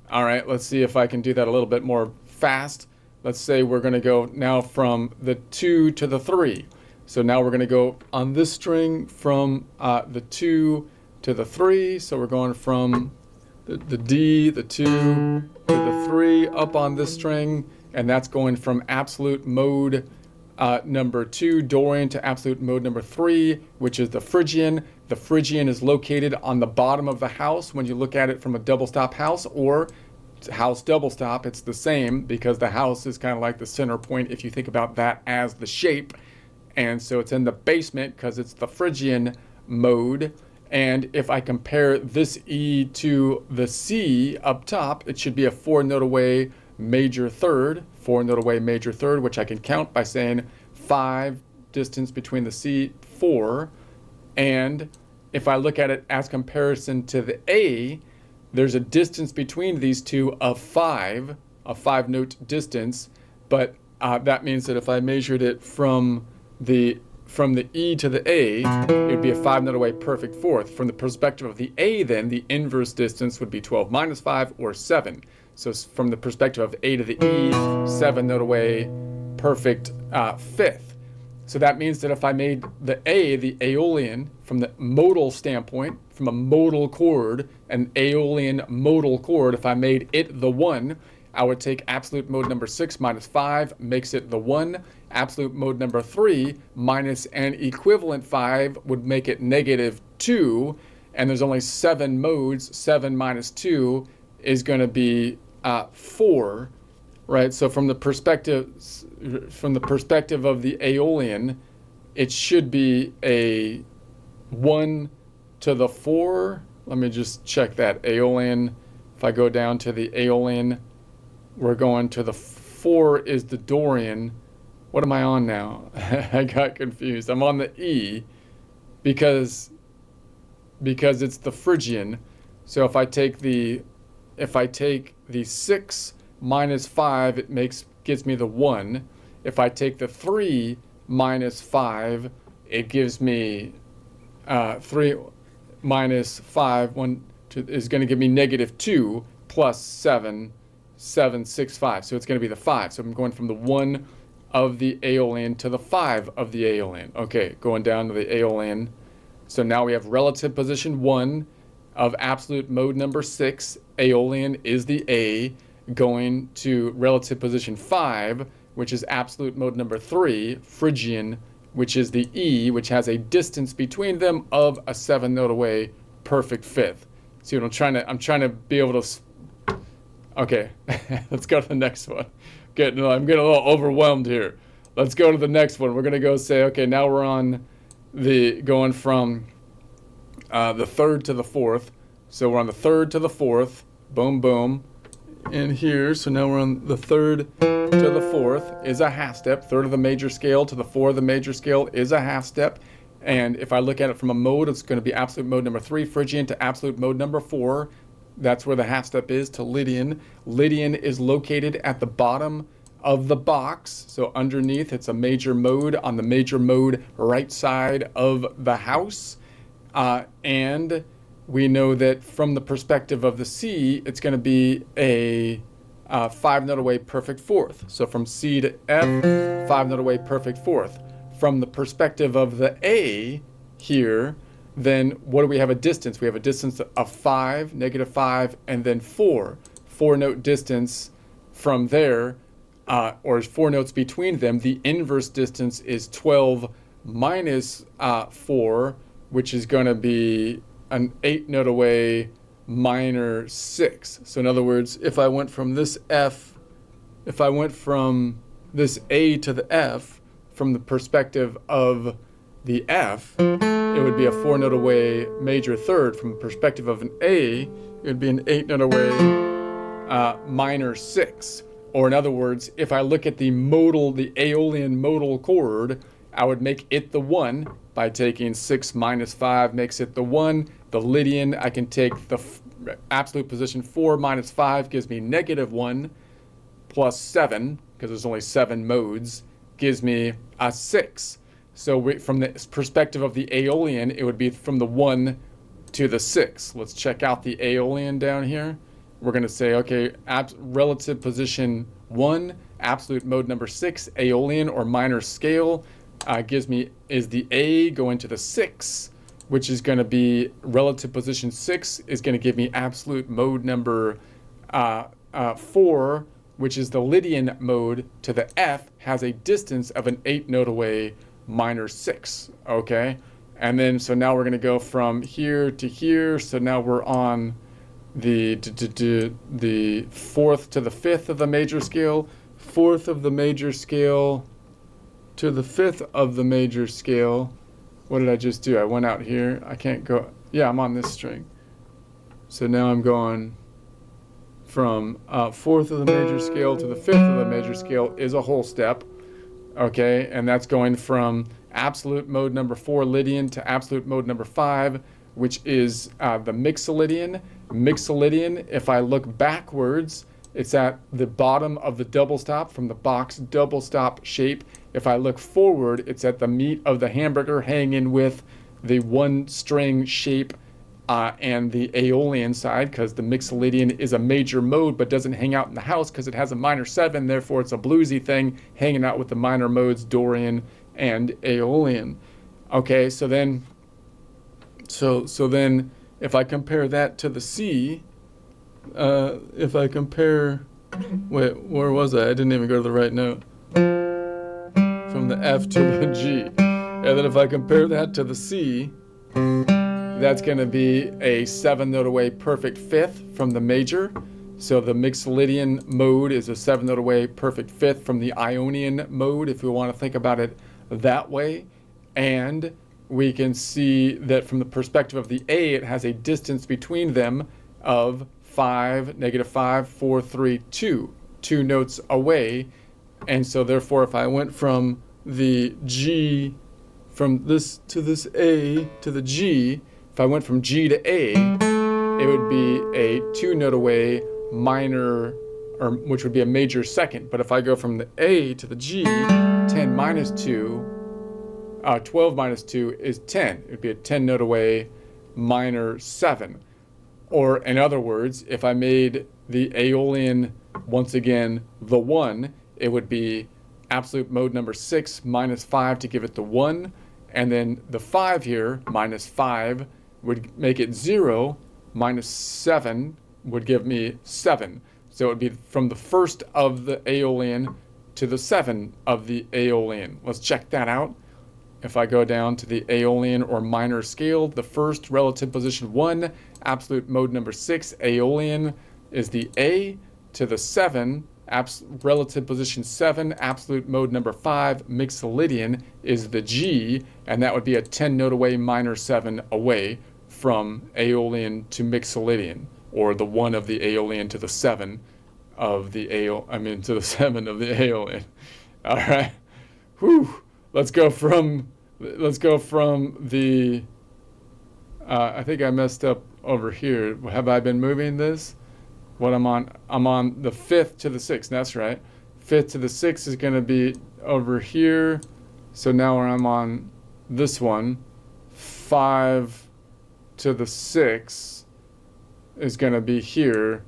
All right, let's see if I can do that a little bit more fast. Let's say we're going to go now from the 2 to the 3. So now we're going to go on this string from the 2 to the 3. So we're going from the D, the 2, to the 3 up on this string. And that's going from absolute mode number 2, Dorian, to absolute mode number 3, which is the Phrygian. The Phrygian is located on the bottom of the house when you look at it from a double stop house, or house double stop. It's the same because the house is kind of like the center point if you think about that as the shape. And so it's in the basement because it's the Phrygian mode. And if I compare this E to the C up top, it should be a 4-note away major third, 4-note away major third, which I can count by saying 5 distance between the C, 4. And if I look at it as comparison to the A, there's a distance between these two of 5, a 5-note distance. But that means that if I measured it from the E to the A, it would be a 5-note away perfect fourth. From the perspective of the A, then, the inverse distance would be 12 minus 5, or 7. So from the perspective of A to the E, 7-note away perfect fifth. So that means that if I made the A, the Aeolian, from the modal standpoint, from a modal chord, an Aeolian modal chord, if I made it the 1, I would take absolute mode number 6 minus 5, makes it the 1. Absolute mode number 3 minus an equivalent 5 would make it negative 2. And there's only 7 modes. 7 minus 2 is going to be 4. Right, so from the perspective of the Aeolian, it should be a 1 to the 4. Let me just check that. Aeolian, if I go down to the Aeolian, we're going to the 4 is the Dorian. What am I on now? I got confused. I'm on the E because it's the Phrygian. So if I take the 6 minus 5, it gives me the 1. If I take the 3 minus 5, it gives me 3 minus 5 is going to give me negative 2 plus 7, 7, 6, 5. So it's going to be the 5. So I'm going from the 1 of the Aeolian to the 5 of the Aeolian. Okay, going down to the Aeolian. So now we have relative position 1 of absolute mode number 6. Aeolian is the A. Going to relative position 5, which is absolute mode number 3, Phrygian, which is the E, which has a distance between them of a 7-note away perfect fifth. See what I'm trying to be able to. Okay, let's go to the next one. I'm getting a little overwhelmed here. Let's go to the next one. We're gonna go say, okay, now we're on going from the 3rd to the 4th. So we're on the 3rd to the 4th. Boom, boom. In here, so now we're on the 3rd to the 4th is a half step. 3rd of the major scale to the 4th of the major scale is a half step. And if I look at it from a mode, it's going to be absolute mode number 3, Phrygian, to absolute mode number 4. That's where the half step is, to Lydian. Lydian is located at the bottom of the box. So underneath, it's a major mode on the major mode right side of the house. And we know that from the perspective of the C, it's going to be a 5-note away perfect fourth. So from C to F, 5-note away perfect fourth. From the perspective of the A here, then what do we have a distance? We have a distance of 5, negative 5, and then 4. 4-note distance from there, or 4 notes between them. The inverse distance is 12 minus 4, which is going to be an 8-note away minor 6. So in other words, if I went from this F, if I went from this A to the F, from the perspective of the F, it would be a 4-note away major third. From the perspective of an A, it would be an 8-note away minor 6. Or in other words, if I look at the Aeolian modal chord, I would make it the 1 by taking 6 minus 5 makes it the 1. The Lydian, I can take the absolute position 4 minus 5 gives me negative 1 plus 7, because there's only 7 modes, gives me a 6. So from the perspective of the Aeolian, it would be from the 1 to the 6. Let's check out the Aeolian down here. we're going to say, okay, relative position 1, absolute mode number 6, Aeolian or minor scale, is the A going to the 6, which is going to be relative position 6 is going to give me absolute mode number 4, which is the Lydian mode, to the F, has a distance of an 8 note away, minor 6, okay? And then, so now we're going to go from here to here, so now we're on the 4th to the 5th of the major scale, 4th of the major scale to the 5th of the major scale. What did I just do? I went out here. I can't go. Yeah, I'm on this string. So now I'm going from 4th of the major scale to the 5th of the major scale is a whole step. Okay, and that's going from absolute mode number 4 Lydian to absolute mode number 5, which is the Mixolydian. Mixolydian, if I look backwards, it's at the bottom of the double stop from the box double stop shape. If I look forward, it's at the meat of the hamburger hanging with the one string shape and the Aeolian side, because the Mixolydian is a major mode but doesn't hang out in the house because it has a minor 7, therefore it's a bluesy thing hanging out with the minor modes Dorian and Aeolian. Okay, so then if I compare that to the C, if I compare, wait, where was I? I didn't even go to the right note. From the F to the G. And then if I compare that to the C, that's going to be a 7 note away perfect 5th from the major. So the Mixolydian mode is a 7 note away perfect 5th from the Ionian mode, if we want to think about it that way. And we can see that from the perspective of the A, it has a distance between them of 5, -5, 4, 3, 2. 2 notes away. And so therefore, if I went from the G, from this to this A to the G, if I went from G to A, it would be a 2 note away minor, or which would be a major second. But if I go from the A to the G, 10 minus 2, 12 minus 2 is 10. It would be a 10 note away minor 7. Or in other words, if I made the Aeolian, once again, the 1, it would be absolute mode number 6 minus 5 to give it the 1. And then the 5 here, minus 5, would make it 0. Minus 7 would give me 7. So it would be from the 1st of the Aeolian to the 7 of the Aeolian. Let's check that out. If I go down to the Aeolian or minor scale, the first relative position 1, absolute mode number 6, Aeolian is the A, to the 7, relative position 7, absolute mode number 5, Mixolydian is the G, and that would be a 10 note away minor 7 away from Aeolian to Mixolydian, or the 1 of the Aeolian to the 7 of the to the 7 of the Aeolian. All right. Whew. Let's go from the, I think I messed up over here. Have I been moving this? What I'm on the 5th to the 6th, that's right. 5th to the 6th is going to be over here. So now I'm on this one. 5 to the 6 is going to be here.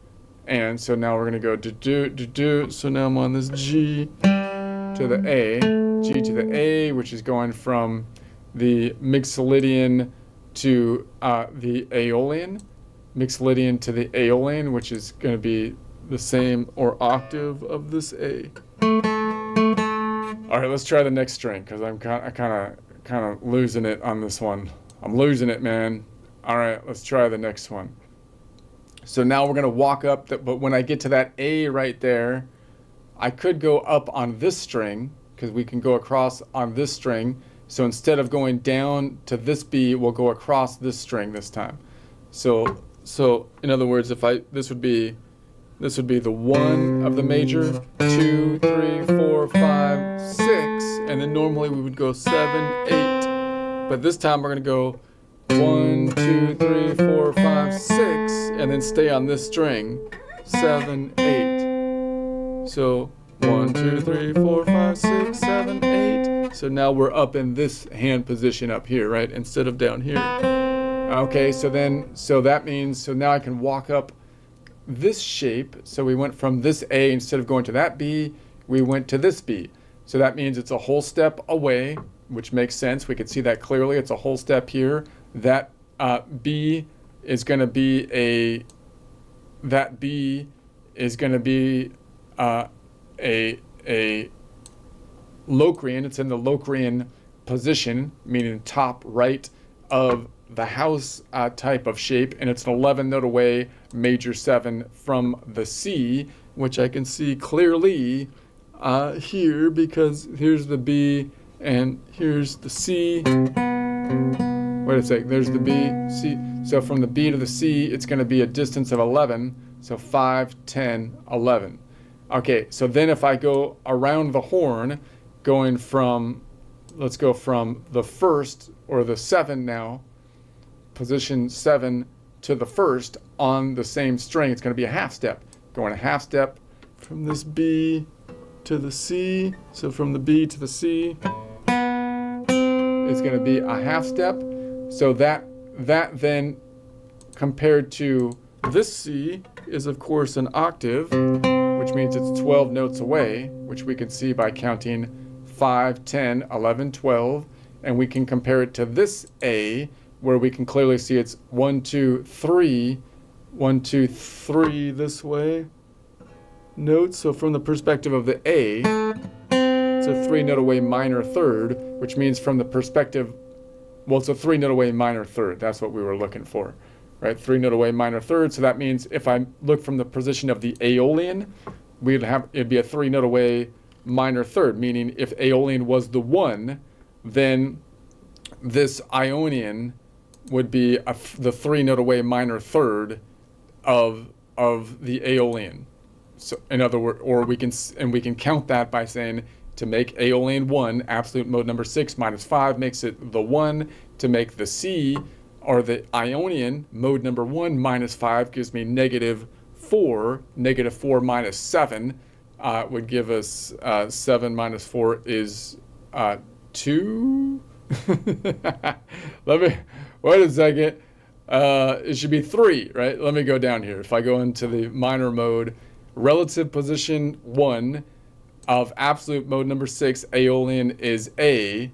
And so now we're going to go do. So now I'm on this G to the A. G to the A, which is going from the Mixolydian to the Aeolian. Mixolydian to the Aeolian, which is going to be the same or octave of this A. All right, let's try the next string, because I'm kind of losing it on this one. I'm losing it, man. All right, let's try the next one. So now we're going to walk up, but when I get to that A right there, I could go up on this string, because we can go across on this string. So instead of going down to this B, we'll go across this string this time. So in other words, this would be the 1 of the major, 2, 3, 4, 5, 6, and then normally we would go 7, 8. But this time we're going to go 1, 2, 3, 4, 5, 6, and then stay on this string, 7, 8. So 1, 2, 3, 4, 5, 6, 7, 8. So now we're up in this hand position up here, right? Instead of down here. Okay, so that means now I can walk up this shape. So we went from this A, instead of going to that B, we went to this B. So that means it's a whole step away, which makes sense. We can see that clearly. It's a whole step here. That B is going to be a Locrian. It's in the Locrian position, meaning top right of the house type of shape, and it's an 11 note away, major 7 from the C, which I can see clearly here, because here's the B and here's the C. Wait a sec, there's the B, C. So from the B to the C, it's going to be a distance of 11. So 5, 10, 11. Okay, so then if I go around the horn, going from, let's go from the first, or the 7 now, position 7 to the first on the same string, it's going to be a half step. Going a half step from this B to the C. So from the B to the C, it's going to be a half step. So that then compared to this C is of course an octave, which means it's 12 notes away, which we can see by counting 5, 10, 11, 12. And we can compare it to this A, where we can clearly see it's 1, 2, 3, 1, 2, 3 this way notes. So from the perspective of the A, it's a 3 note away minor third, which means from the perspective, well, it's a 3 note away minor third. That's what we were looking for, right? 3 note away minor third. So that means if I look from the position of the Aeolian, it'd be a 3 note away minor third, meaning if Aeolian was the 1, then this Ionian would be the 3 note away minor third of the Aeolian. So in other words, or we can count that by saying, to make Aeolian 1, absolute mode number 6 minus 5 makes it the 1. To make the C, or the Ionian, mode number 1 minus 5 gives me negative 4. Negative 4 minus 7 would give us 7 minus 4 is 2. Wait a second. It should be 3, right? Let me go down here. If I go into the minor mode, relative position 1 of absolute mode number 6, Aeolian is A,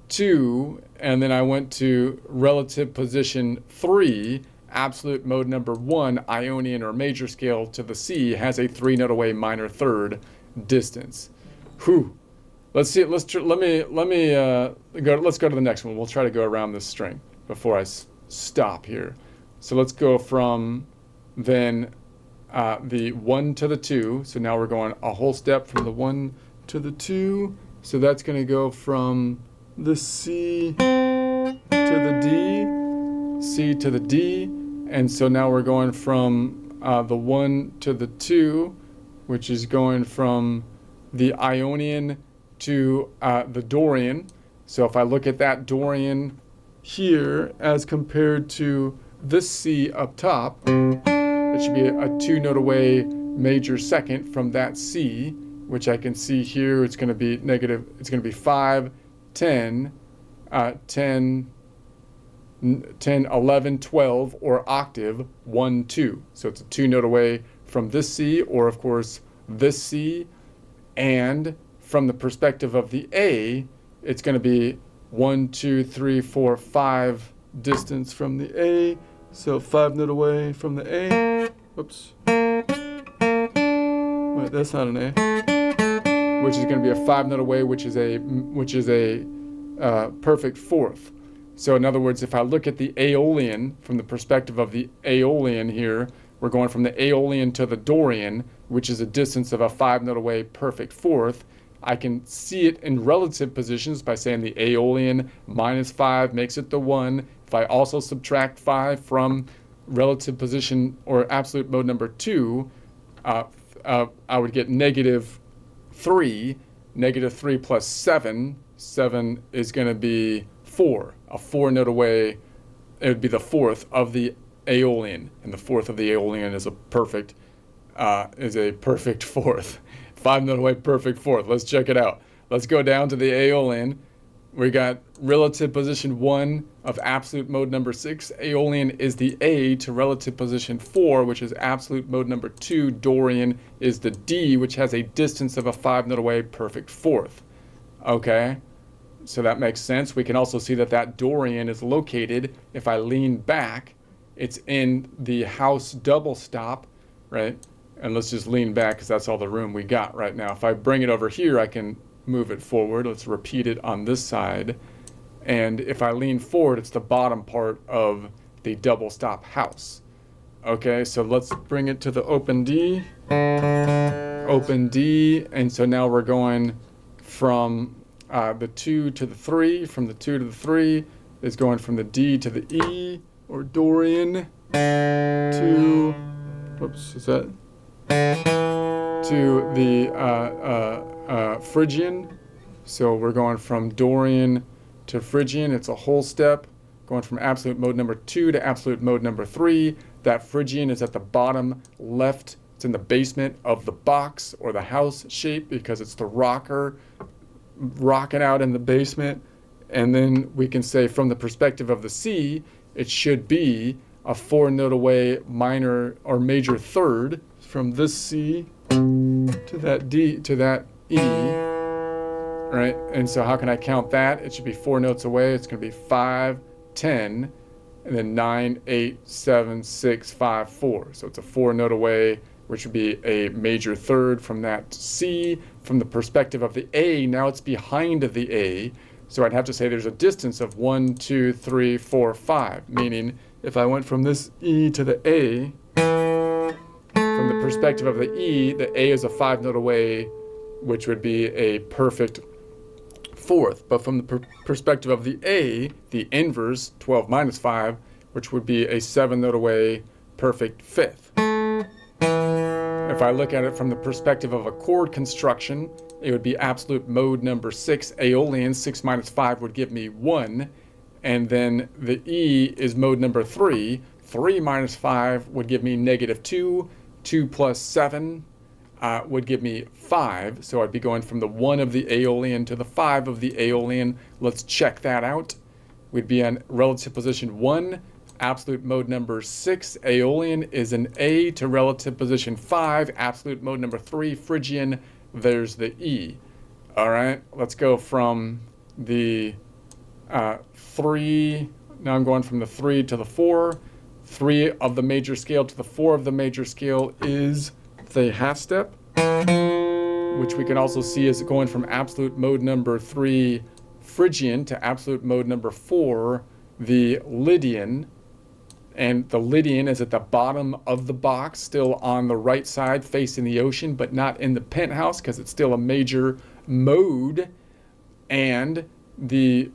2, and then I went to relative position 3, absolute mode number 1, Ionian or major scale to the C, has a 3 note away minor third distance. Whew. Let's see. Let's go to the next one. We'll try to go around this string before I stop here. So let's go from then the 1 to the 2. So now we're going a whole step from the 1 to the 2. So that's going to go from the C to the D, C to the D. And so now we're going from the 1 to the 2, which is going from the Ionian to the Dorian. So if I look at that Dorian here as compared to this C up top, it should be a 2 note away major second from that C, which I can see here. It's going to be negative, it's going to be 5, 10, 10, 11, 12, or octave 1, 2. So it's a 2 note away from this C, or of course this C. And from the perspective of the A, it's going to be 1, 2, 3, 4, 5 distance from the A. So 5 note away from the A. Oops. Wait, that's not an A. Which is going to be a 5 note away, which is a perfect fourth. So in other words, if I look at the Aeolian from the perspective of the Aeolian here, we're going from the Aeolian to the Dorian, which is a distance of a 5 note away perfect fourth. I can see it in relative positions by saying the Aeolian minus 5 makes it the 1. If I also subtract 5 from relative position or absolute mode number 2, I would get negative 3. Negative 3 plus 7. 7 is going to be 4. A 4 note away, it would be the fourth of the Aeolian. And the fourth of the Aeolian is a perfect fourth. 5 note away perfect fourth. Let's check it out. Let's go down to the Aeolian. We got relative position 1 of absolute mode number 6 Aeolian is the A to relative position 4, which is absolute mode number 2 Dorian is the D, which has a distance of a 5 note away perfect fourth. Okay, so that makes sense. We can also see that that Dorian is located, if I lean back, it's in the house double stop, right? And let's just lean back because that's all the room we got right now. If I bring it over here, I can move it forward. Let's repeat it on this side. And if I lean forward, it's the bottom part of the double stop house. Okay, so let's bring it to the open D. Open D, and so now we're going from the 2 to the 3. From the 2 to the 3 is going from the D to the E, or Dorian, to, whoops, is that? To the Phrygian. So we're going from Dorian to Phrygian. It's a whole step, going from absolute mode number 2 to absolute mode number 3. That Phrygian is at the bottom left. It's in the basement of the box or the house shape because it's the rocker rocking out in the basement. And then we can say from the perspective of the C, it should be a 4 note away minor or major third from this C to that D to that E. Right, and so how can I count that? It should be 4 notes away. It's going to be 5, 10, and then 9, 8, 7, 6, 5, 4. So it's a 4 note away, which would be a major third from that C. From the perspective of the A, now it's behind the A. So I'd have to say there's a distance of 1, 2, 3, 4, 5. Meaning, if I went from this E to the A, from the perspective of the E, the A is a 5 note away, which would be a perfect fourth. But from the perspective of the A, the inverse, 12 minus 5, which would be a 7 note away perfect fifth. If I look at it from the perspective of a chord construction, it would be absolute mode number 6 Aeolian. 6 minus 5 would give me 1. And then the E is mode number 3. 3 minus 5 would give me negative 2. 2 plus 7 would give me 5. So I'd be going from the 1 of the Aeolian to the 5 of the Aeolian. Let's check that out. We'd be on relative position 1. Absolute mode number 6 Aeolian is an A to relative position 5. Absolute mode number 3 Phrygian. There's the E. All right, let's go from the 3. Now I'm going from the 3 to the 4. 3 of the major scale to the 4 of the major scale is the half step, which we can also see as going from absolute mode number 3 Phrygian to absolute mode number 4 the Lydian. And the Lydian is at the bottom of the box, still on the right side facing the ocean, but not in the penthouse because it's still a major mode. And the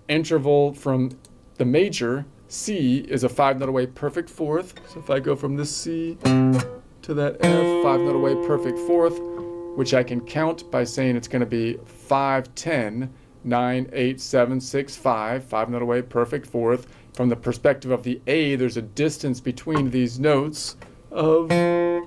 interval from the major C is a 5 note away perfect fourth. So if I go from this C to that F, 5 note away perfect fourth, which I can count by saying it's going to be 5, 10, 9, 8, 7, 6, 5, 5 note away perfect fourth. From the perspective of the A, there's a distance between these notes of 4,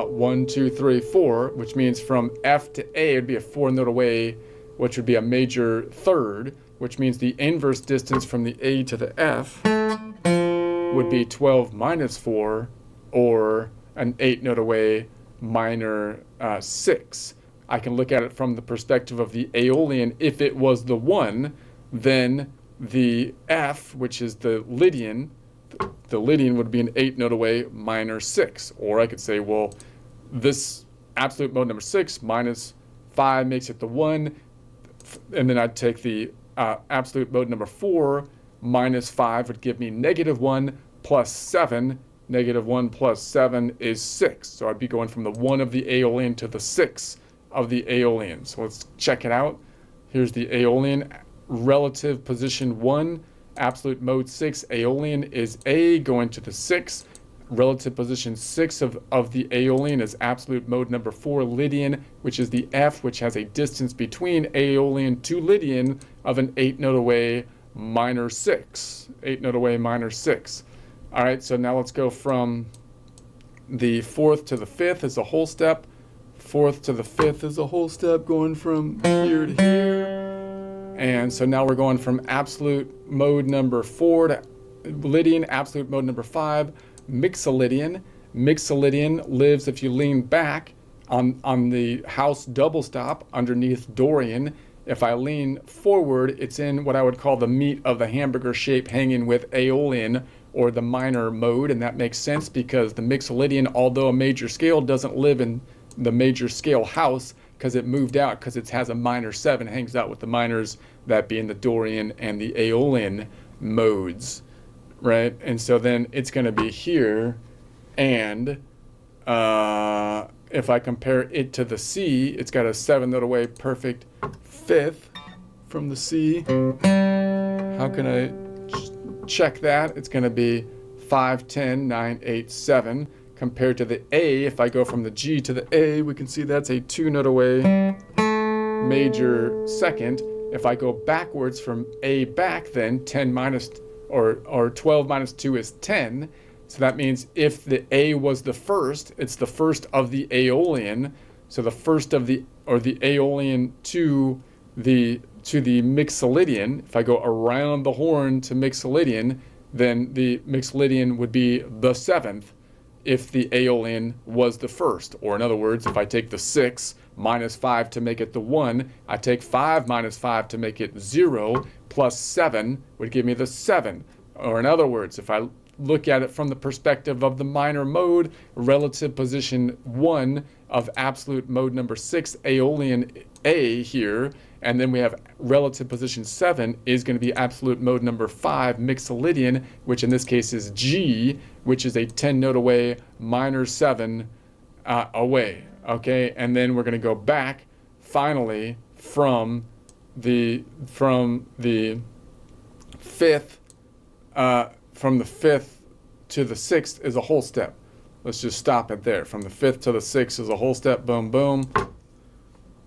1, 2, 3, 4, which means from F to A, it would be a 4 note away, which would be a major third, which means the inverse distance from the A to the F would be 12 minus 4, or an 8 note away minor 6. I can look at it from the perspective of the Aeolian. If it was the 1, then the F, which is the Lydian would be an 8 note away minor 6. Or I could say, well, this absolute mode number 6 minus 5 makes it the 1. And then I'd take the absolute mode number 4 minus 5 would give me negative 1 plus 7. Negative 1 plus 7 is 6. So I'd be going from the 1 of the Aeolian to the 6 of the Aeolian. So let's check it out. Here's the Aeolian. Relative position 1, absolute mode 6 Aeolian is A going to the 6. Relative position 6 of the Aeolian is absolute mode number 4 Lydian, which is the F, which has a distance between Aeolian to Lydian of an 8 note away minor 6. 8 note away minor 6. All right, so now let's go from the 4th to the 5th is a whole step. 4th to the 5th is a whole step, going from here to here. And so now we're going from absolute mode number 4 to Lydian, absolute mode number 5, Mixolydian. Mixolydian lives if you lean back on the house double stop underneath Dorian. If I lean forward, it's in what I would call the meat of the hamburger shape, hanging with Aeolian or the minor mode, and that makes sense because the Mixolydian, although a major scale, doesn't live in the major scale house because it moved out because it has a minor 7, hangs out with the minors, that being the Dorian and the Aeolian modes, right? And so then it's going to be here, and if I compare it to the C, it's got a 7 note away perfect 5th from the C. How can I check that? It's going to be 5, 10, 9, 8, 7. Compared to the A, if I go from the G to the A, we can see that's a 2 note away major 2nd. If I go backwards from A back, then 10 minus or 12 minus 2 is 10. So that means if the A was the first, it's the first of the Aeolian. So the first of the Aeolian to the Mixolydian. If I go around the horn to Mixolydian, then the Mixolydian would be the 7th if the Aeolian was the first. Or in other words, if I take the 6 minus 5 to make it the 1, I take 5 minus 5 to make it 0, plus 7 would give me the 7. Or in other words, if I look at it from the perspective of the minor mode, relative position 1 of absolute mode number 6, Aeolian A here, and then we have relative position 7 is going to be absolute mode number 5, Mixolydian, which in this case is G, which is a 10 note away, minor 7 away. Okay, and then we're going to go back finally from the 5th to the 6th is a whole step. Let's just stop it there. From the 5th to the 6th is a whole step. Boom, boom.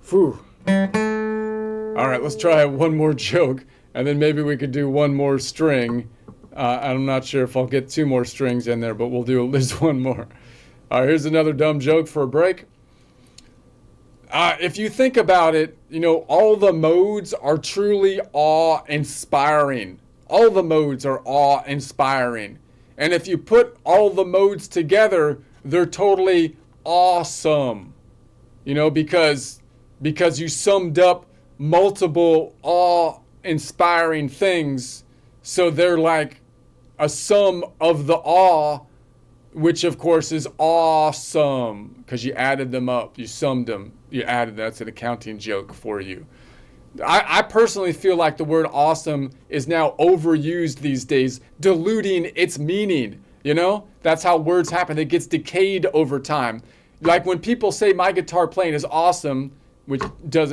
Whew. All right, let's try one more joke, and then maybe we could do one more string. I'm not sure if I'll get 2 more strings in there, but we'll do at least one more. All right, here's another dumb joke for a break. If you think about it, you know, all the modes are truly awe-inspiring. All the modes are awe-inspiring. And if you put all the modes together, they're totally awesome. You know, because you summed up multiple awe-inspiring things, so they're like a sum of the awe, which of course is awesome, because you added them up, you summed them, you added. That's an accounting joke for you. I personally feel like the word awesome is now overused these days, diluting its meaning. You know, that's how words happen. It gets decayed over time. Like when people say my guitar playing is awesome, which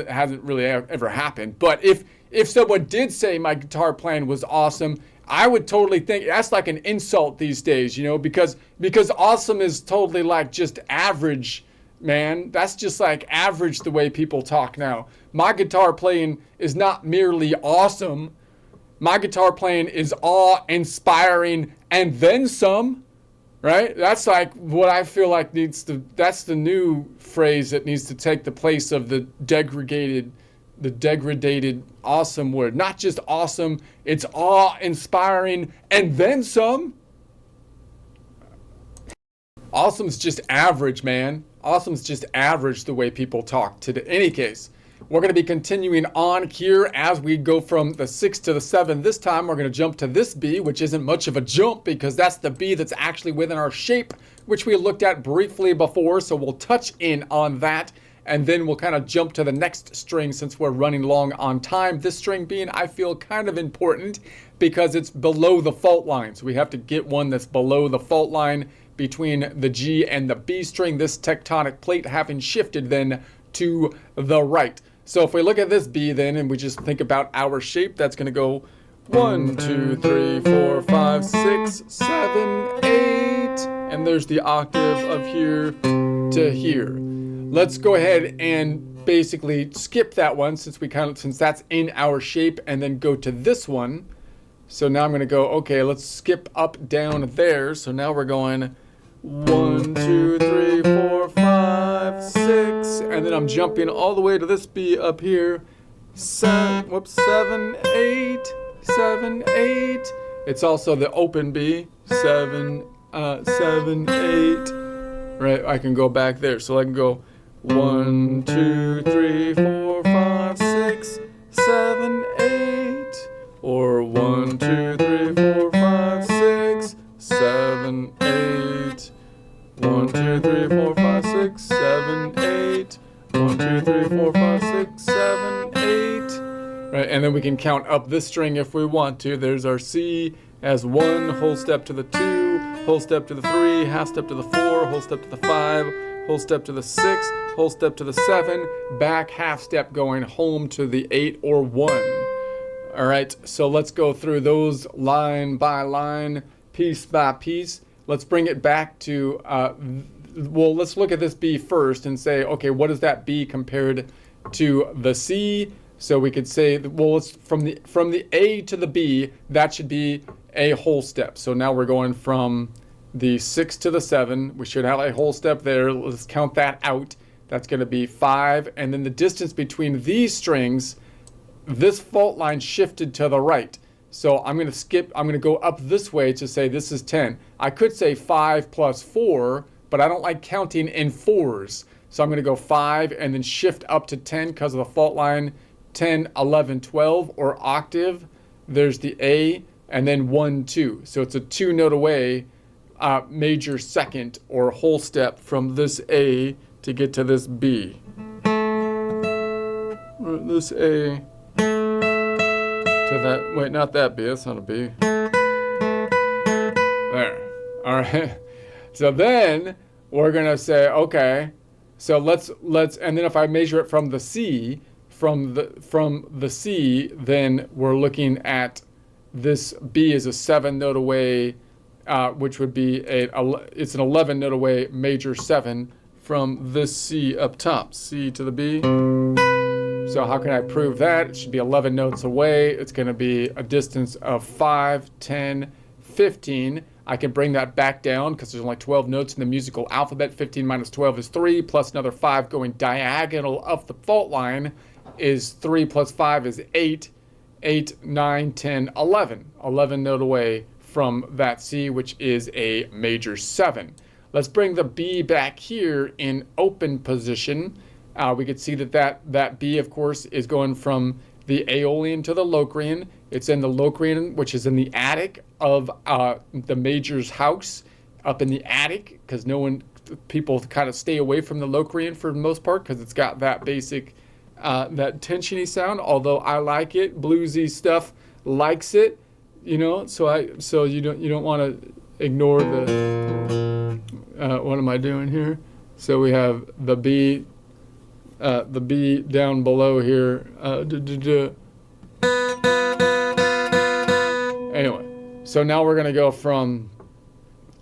hasn't really ever happened. But if someone did say my guitar playing was awesome, I would totally think that's like an insult these days, you know, because awesome is totally like just average, man. That's just like average the way people talk now. My guitar playing is not merely awesome. My guitar playing is awe-inspiring and then some, right? That's like what I feel like that's the new phrase that needs to take the place of the degraded awesome word. Not just awesome, it's awe-inspiring and then some. Awesome's just average, man. Awesome's just average the way people talk today. In any case, we're going to be continuing on here as we go from the 6 to the 7. This time we're going to jump to this B, which isn't much of a jump because that's the B that's actually within our shape, which we looked at briefly before. So we'll touch in on that, and then we'll kind of jump to the next string since we're running long on time. This string being, I feel, kind of important because it's below the fault line. So we have to get one that's below the fault line between the G and the B string, this tectonic plate having shifted then to the right. So if we look at this B then and we just think about our shape, that's going to go 1, 2, 3, 4, 5, 6, 7, 8. And there's the octave of here to here. Let's go ahead and basically skip that one since that's in our shape, and then go to this one. So now I'm going to go, okay, let's skip up down there. So now we're going 1, 2, 3, 4, 5, 6, and then I'm jumping all the way to this B up here, 7, 8, 7, 8. It's also the open B, 7, 7, 8. Right, I can go back there. So I can go 1, 2, 3, 4, 5, 6, 7, 8. Or 1, 2, 3, 4, 5, 6, 7, 8. 1, 2, 3, 4, 5, 6, 7, 8. 1, 2, 3, 4, 5, 6, 7, 8. Right, and then we can count up this string if we want to. There's our C as 1, whole step to the 2, whole step to the 3, half step to the 4, whole step to the 5, whole step to the 6, whole step to the 7, back half step going home to the 8 or 1. All right, so let's go through those line by line, piece by piece. Let's bring it back to, well, let's look at this B first and say, okay, what is that B compared to the C? So we could say, well, it's from the A to the B, that should be a whole step. So now we're going from the 6 to the 7. We should have a whole step there. Let's count that out. That's going to be 5. And then the distance between these strings, this fault line shifted to the right. So I'm going to go up this way to say this is 10. I could say 5 plus 4, but I don't like counting in 4s. So I'm going to go 5 and then shift up to 10 because of the fault line 10, 11, 12, or octave. There's the A, and then 1, 2. So it's a 2 note away, major second or whole step from this A to get to this B. This A to that, wait, not that B, that's not a B. There, all right. So then we're gonna say, okay, so let's, and then if I measure it from the C, from the C, then we're looking at this B is a 7 note away, which would be it's an 11 note away major 7 from this C up top, C to the B. So how can I prove that? It should be 11 notes away. It's going to be a distance of 5, 10, 15. I can bring that back down because there's only 12 notes in the musical alphabet. 15 minus 12 is 3, plus another 5 going diagonal up the fault line is 3 plus 5 is 8. 8, 9, 10, 11. 11 note away from that C, which is a major 7. Let's bring the B back here in open position. We could see that B, of course, is going from the Aeolian to the Locrian. It's in the Locrian, which is in the attic of the major's house, up in the attic, because people kind of stay away from the Locrian for the most part, because it's got that basic, that tensiony sound. Although I like it, bluesy stuff likes it, you know. So you don't want to ignore the. What am I doing here? So we have the B. The B down below here. Anyway, so now we're gonna go from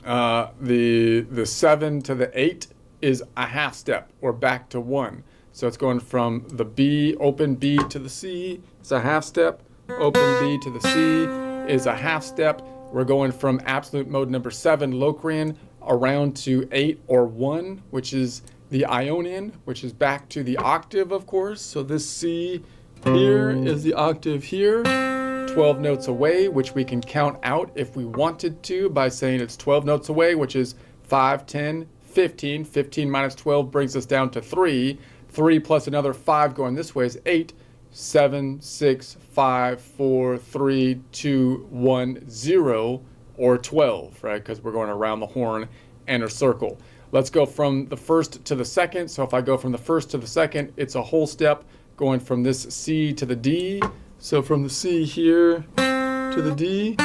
the 7 to the 8 is a half step, or back to 1. So it's going from the B, open B to the C, it's a half step. Open B to the C is a half step. We're going from absolute mode number 7, Locrian, around to 8 or 1, which is the Ionian, which is back to the octave, of course. So this C here is the octave here, 12 notes away, which we can count out if we wanted to by saying it's 12 notes away, which is 5, 10, 15. 15 minus 12 brings us down to 3. 3 plus another 5 going this way is 8. 7, 6, 5, 4, 3, 2, 1, 0, or 12, right? Because we're going around the horn and a circle. Let's go from the first to the second. So if I go from the first to the second, it's a whole step going from this C to the D. So from the C here to the D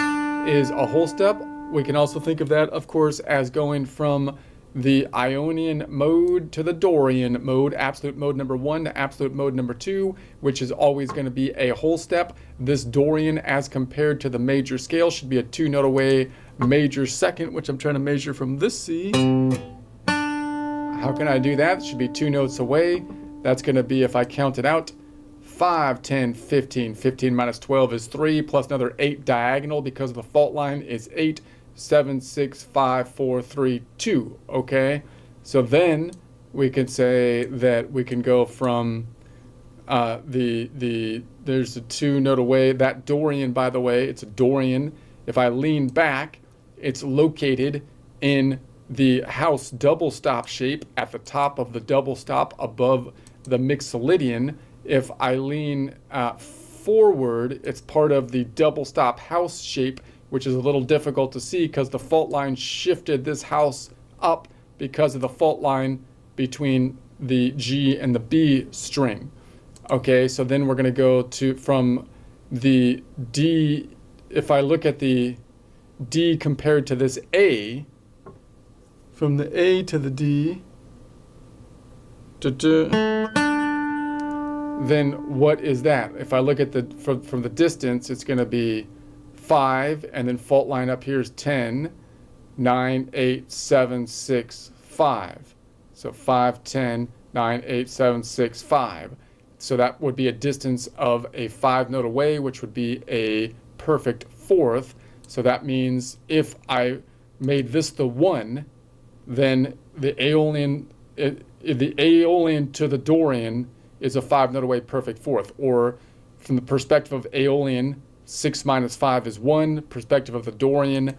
is a whole step. We can also think of that, of course, as going from the Ionian mode to the Dorian mode, absolute mode number 1 to absolute mode number 2, which is always going to be a whole step. This Dorian, as compared to the major scale, should be a 2 note away major second, which I'm trying to measure from this C. How can I do that? It should be 2 notes away. That's going to be, if I count it out, 5, 10, 15. 15 minus 12 is 3, plus another 8 diagonal because the fault line is 8. 7, 6, 5, 4, 3, 2. Okay, so then we can say that we can go from there's a 2 note away. That Dorian, by the way, it's a Dorian. If I lean back, it's located in the house double stop shape at the top of the double stop above the Mixolydian. If I lean forward, it's part of the double stop house shape, which is a little difficult to see because the fault line shifted this house up because of the fault line between the G and the B string. Okay, so then we're going to go to from the D. If I look at the D compared to this A, from the A to the D, then what is that? If I look at the from the distance, it's going to be 5, and then fault line up here is 10, 9, 8, 7, 6, 5. So 5, 10, 9, 8, 7, 6, 5. So that would be a distance of a 5 note away, which would be a perfect fourth. So that means if I made this the 1, then the Aeolian to the Dorian is a 5 note away perfect fourth. Or from the perspective of Aeolian, 6 minus 5 is 1. Perspective of the Dorian,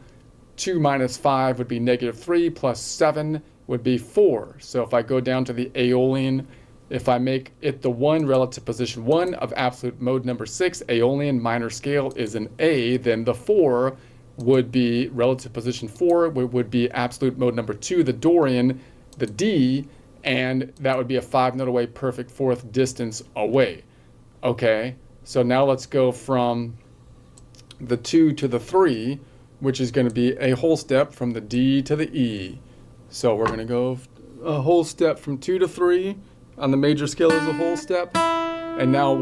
2 minus 5 would be -3, plus 7 would be 4. So if I go down to the Aeolian, if I make it the 1 relative position 1 of absolute mode number 6, Aeolian minor scale is an A, then the 4 would be relative position 4, would be absolute mode number 2, the Dorian, the D, and that would be a 5 note away perfect fourth distance away. Okay, so now let's go from the 2 to the 3, which is going to be a whole step from the D to the E. So we're going to go a whole step from 2 to 3 on the major scale as a whole step. And now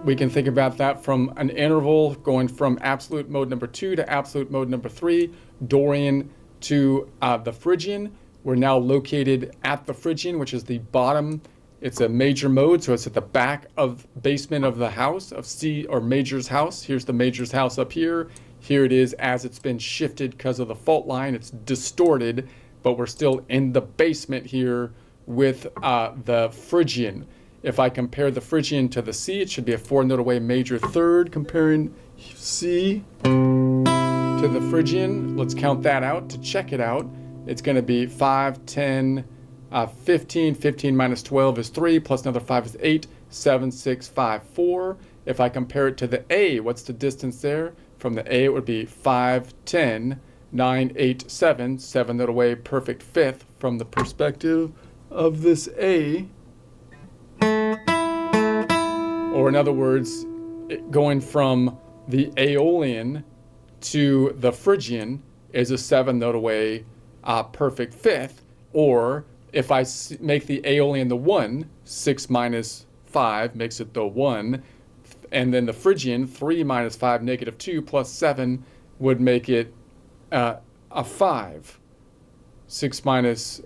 we can think about that from an interval going from absolute mode number 2 to absolute mode number 3, Dorian to the Phrygian. We're now located at the Phrygian, which is the bottom. It's a major mode, so it's at the back of basement of the house of C or major's house. Here's the major's house up here. Here it is as it's been shifted because of the fault line. It's distorted, but we're still in the basement here with the Phrygian. If I compare the Phrygian to the C, it should be a 4 note away major third. Comparing C to the Phrygian, let's count that out to check it out. It's going to be 5, 10, 15. 15 minus 12 is 3, plus another 5 is 8, 7, 6, 5, 4. If I compare it to the A, what's the distance there? From the A, it would be 5, 10, 9, 8, 7, 7 note away perfect fifth from the perspective of this A. Or in other words, going from the Aeolian to the Phrygian is a 7 note away perfect fifth. Or if I make the Aeolian the 1, 6 minus 5 makes it the 1. And then the Phrygian, 3 minus 5, -2, plus 7 would make it a 5. 6 minus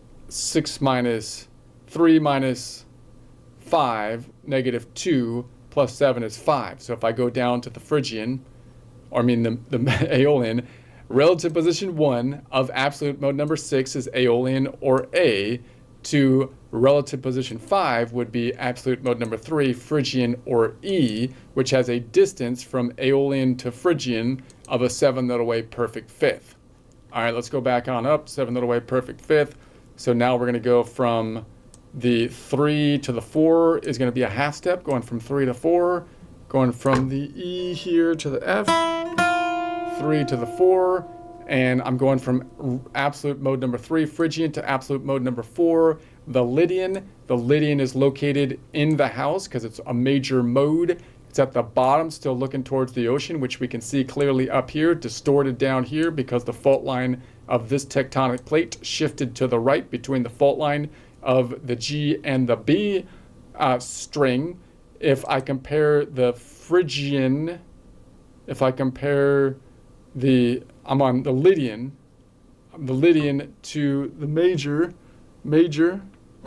3 minus 5, -2, plus 7 is 5. So if I go down to the Phrygian, or I mean the Aeolian, relative position 1 of absolute mode number 6 is Aeolian or A, to relative position 5 would be absolute mode number 3, Phrygian or E, which has a distance from Aeolian to Phrygian of a 7 note away perfect fifth. All right, let's go back on up, 7 note away perfect fifth. So now we're going to go from the 3 to the 4 is going to be a half step, going from 3 to 4, going from the E here to the F, 3 to the 4, and I'm going from absolute mode number 3, Phrygian, to absolute mode number 4, the Lydian. The Lydian is located in the house because it's a major mode. It's at the bottom, still looking towards the ocean, which we can see clearly up here, distorted down here because the fault line of this tectonic plate shifted to the right between the fault line of the G and the B string. If I compare the Phrygian, I'm on the Lydian to the major,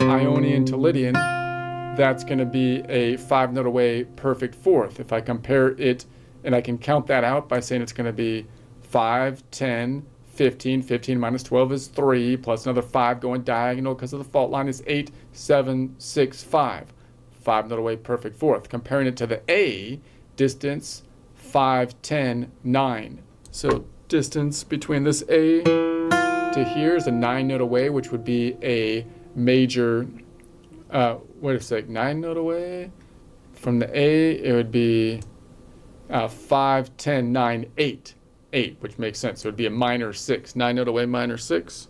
Ionian to Lydian, that's going to be a 5 note away perfect fourth. If I compare it, and I can count that out by saying it's going to be 5, 10, 15. 15 minus 12 is 3, plus another 5 going diagonal because of the fault line is 8, 7, 6, 5. 5 note away, perfect fourth. Comparing it to the A, distance 5, 10, 9. So distance between this A to here is a 9 note away, which would be a major, wait a sec, 9 note away. From the A, it would be 5, 10, 9, 8. 8, which makes sense. So it would be a minor 6. 9 note away, minor 6.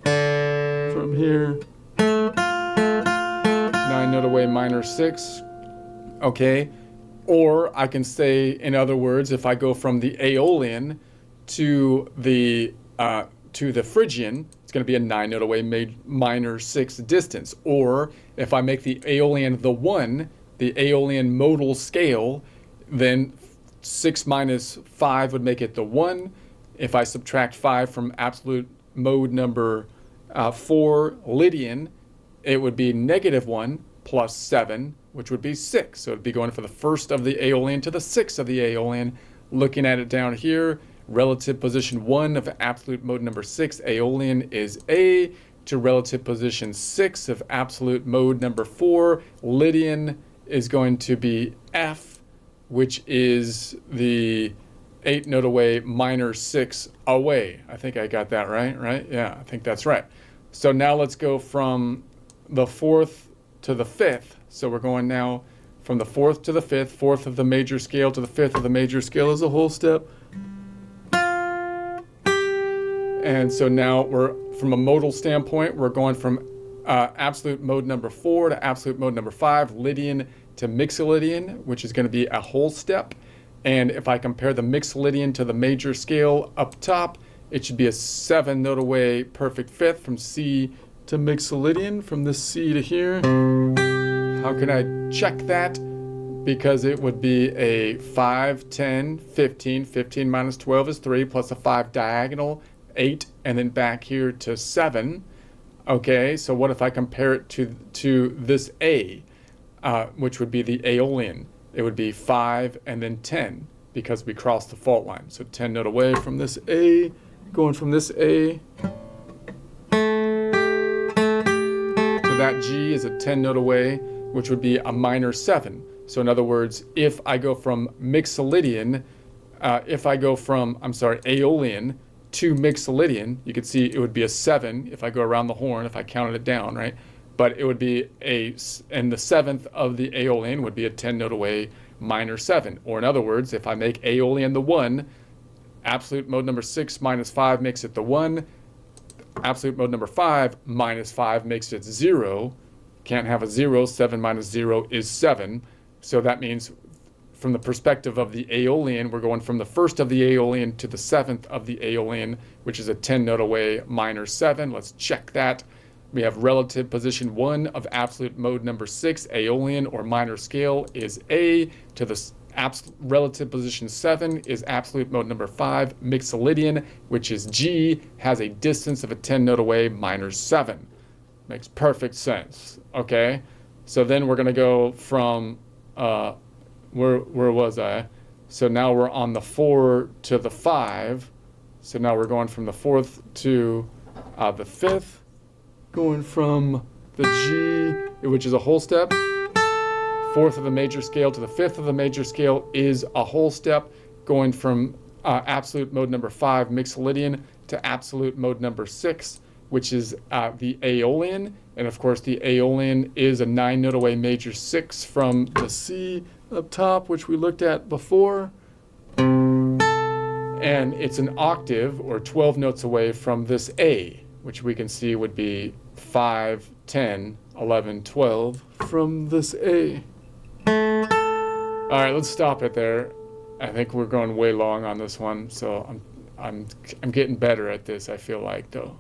From here, 9 note away, minor 6. Okay. Or I can say, in other words, if I go from the Aeolian to the Phrygian, it's going to be a 9 note away, minor 6 distance. Or if I make the Aeolian the 1, the Aeolian modal scale, then 6 minus 5 would make it the 1. If I subtract 5 from absolute mode number 4, Lydian, it would be -1 plus 7, which would be 6. So it would be going from the first of the Aeolian to the sixth of the Aeolian. Looking at it down here, relative position 1 of absolute mode number 6, Aeolian, is A, to relative position 6 of absolute mode number 4, Lydian, is going to be F, which is the 8 note away, minor 6 away. I think I got that right? Yeah, I think that's right. So now let's go from the 4th to the 5th. So we're going now from the 4th to the 5th, 4th of the major scale to the 5th of the major scale is a whole step. And so now we're, from a modal standpoint, we're going from absolute mode number 4 to absolute mode number 5, Lydian to Mixolydian, which is going to be a whole step. And if I compare the Mixolydian to the major scale up top, it should be a 7 note away perfect fifth from C to Mixolydian, from this C to here. How can I check that? Because it would be a 5, 10, 15. 15 minus 12 is 3, plus a 5 diagonal, 8, and then back here to 7. Okay, so what if I compare it to this A, which would be the Aeolian? It would be 5 and then 10, because we crossed the fault line. So 10 note away from this A, going from this A to that G is a 10 note away, which would be a minor 7. So in other words, if I go from Mixolydian, Aeolian to Mixolydian, you could see it would be a 7 if I go around the horn, if I counted it down, right? But it would be and the 7th of the Aeolian would be a 10 note away, minor 7. Or in other words, if I make Aeolian the 1, absolute mode number 6 minus 5 makes it the 1. Absolute mode number 5 minus 5 makes it 0. Can't have a 0. 7 minus 0 is 7. So that means from the perspective of the Aeolian, we're going from the first of the Aeolian to the 7th of the Aeolian, which is a 10 note away, minor 7. Let's check that. We have relative position 1 of absolute mode number 6, Aeolian or minor scale, is A, to the relative position 7 is absolute mode number 5, Mixolydian, which is G, has a distance of a 10 note away, minor 7. Makes perfect sense, okay? So then we're going to go from, where was I? So now we're on the 4 to the 5. So now we're going from the 4th to the 5th. Going from the G, which is a whole step, 4th of the major scale to the 5th of the major scale is a whole step. Going from absolute mode number 5, Mixolydian, to absolute mode number 6, which is the Aeolian. And of course, the Aeolian is a 9 note away major 6 from the C up top, which we looked at before. And it's an octave, or 12 notes away from this A, which we can see would be 5, 10, 11, 12 from this A. All right, let's stop it there. I think we're going way long on this one, so I'm getting better at this, I feel like, though.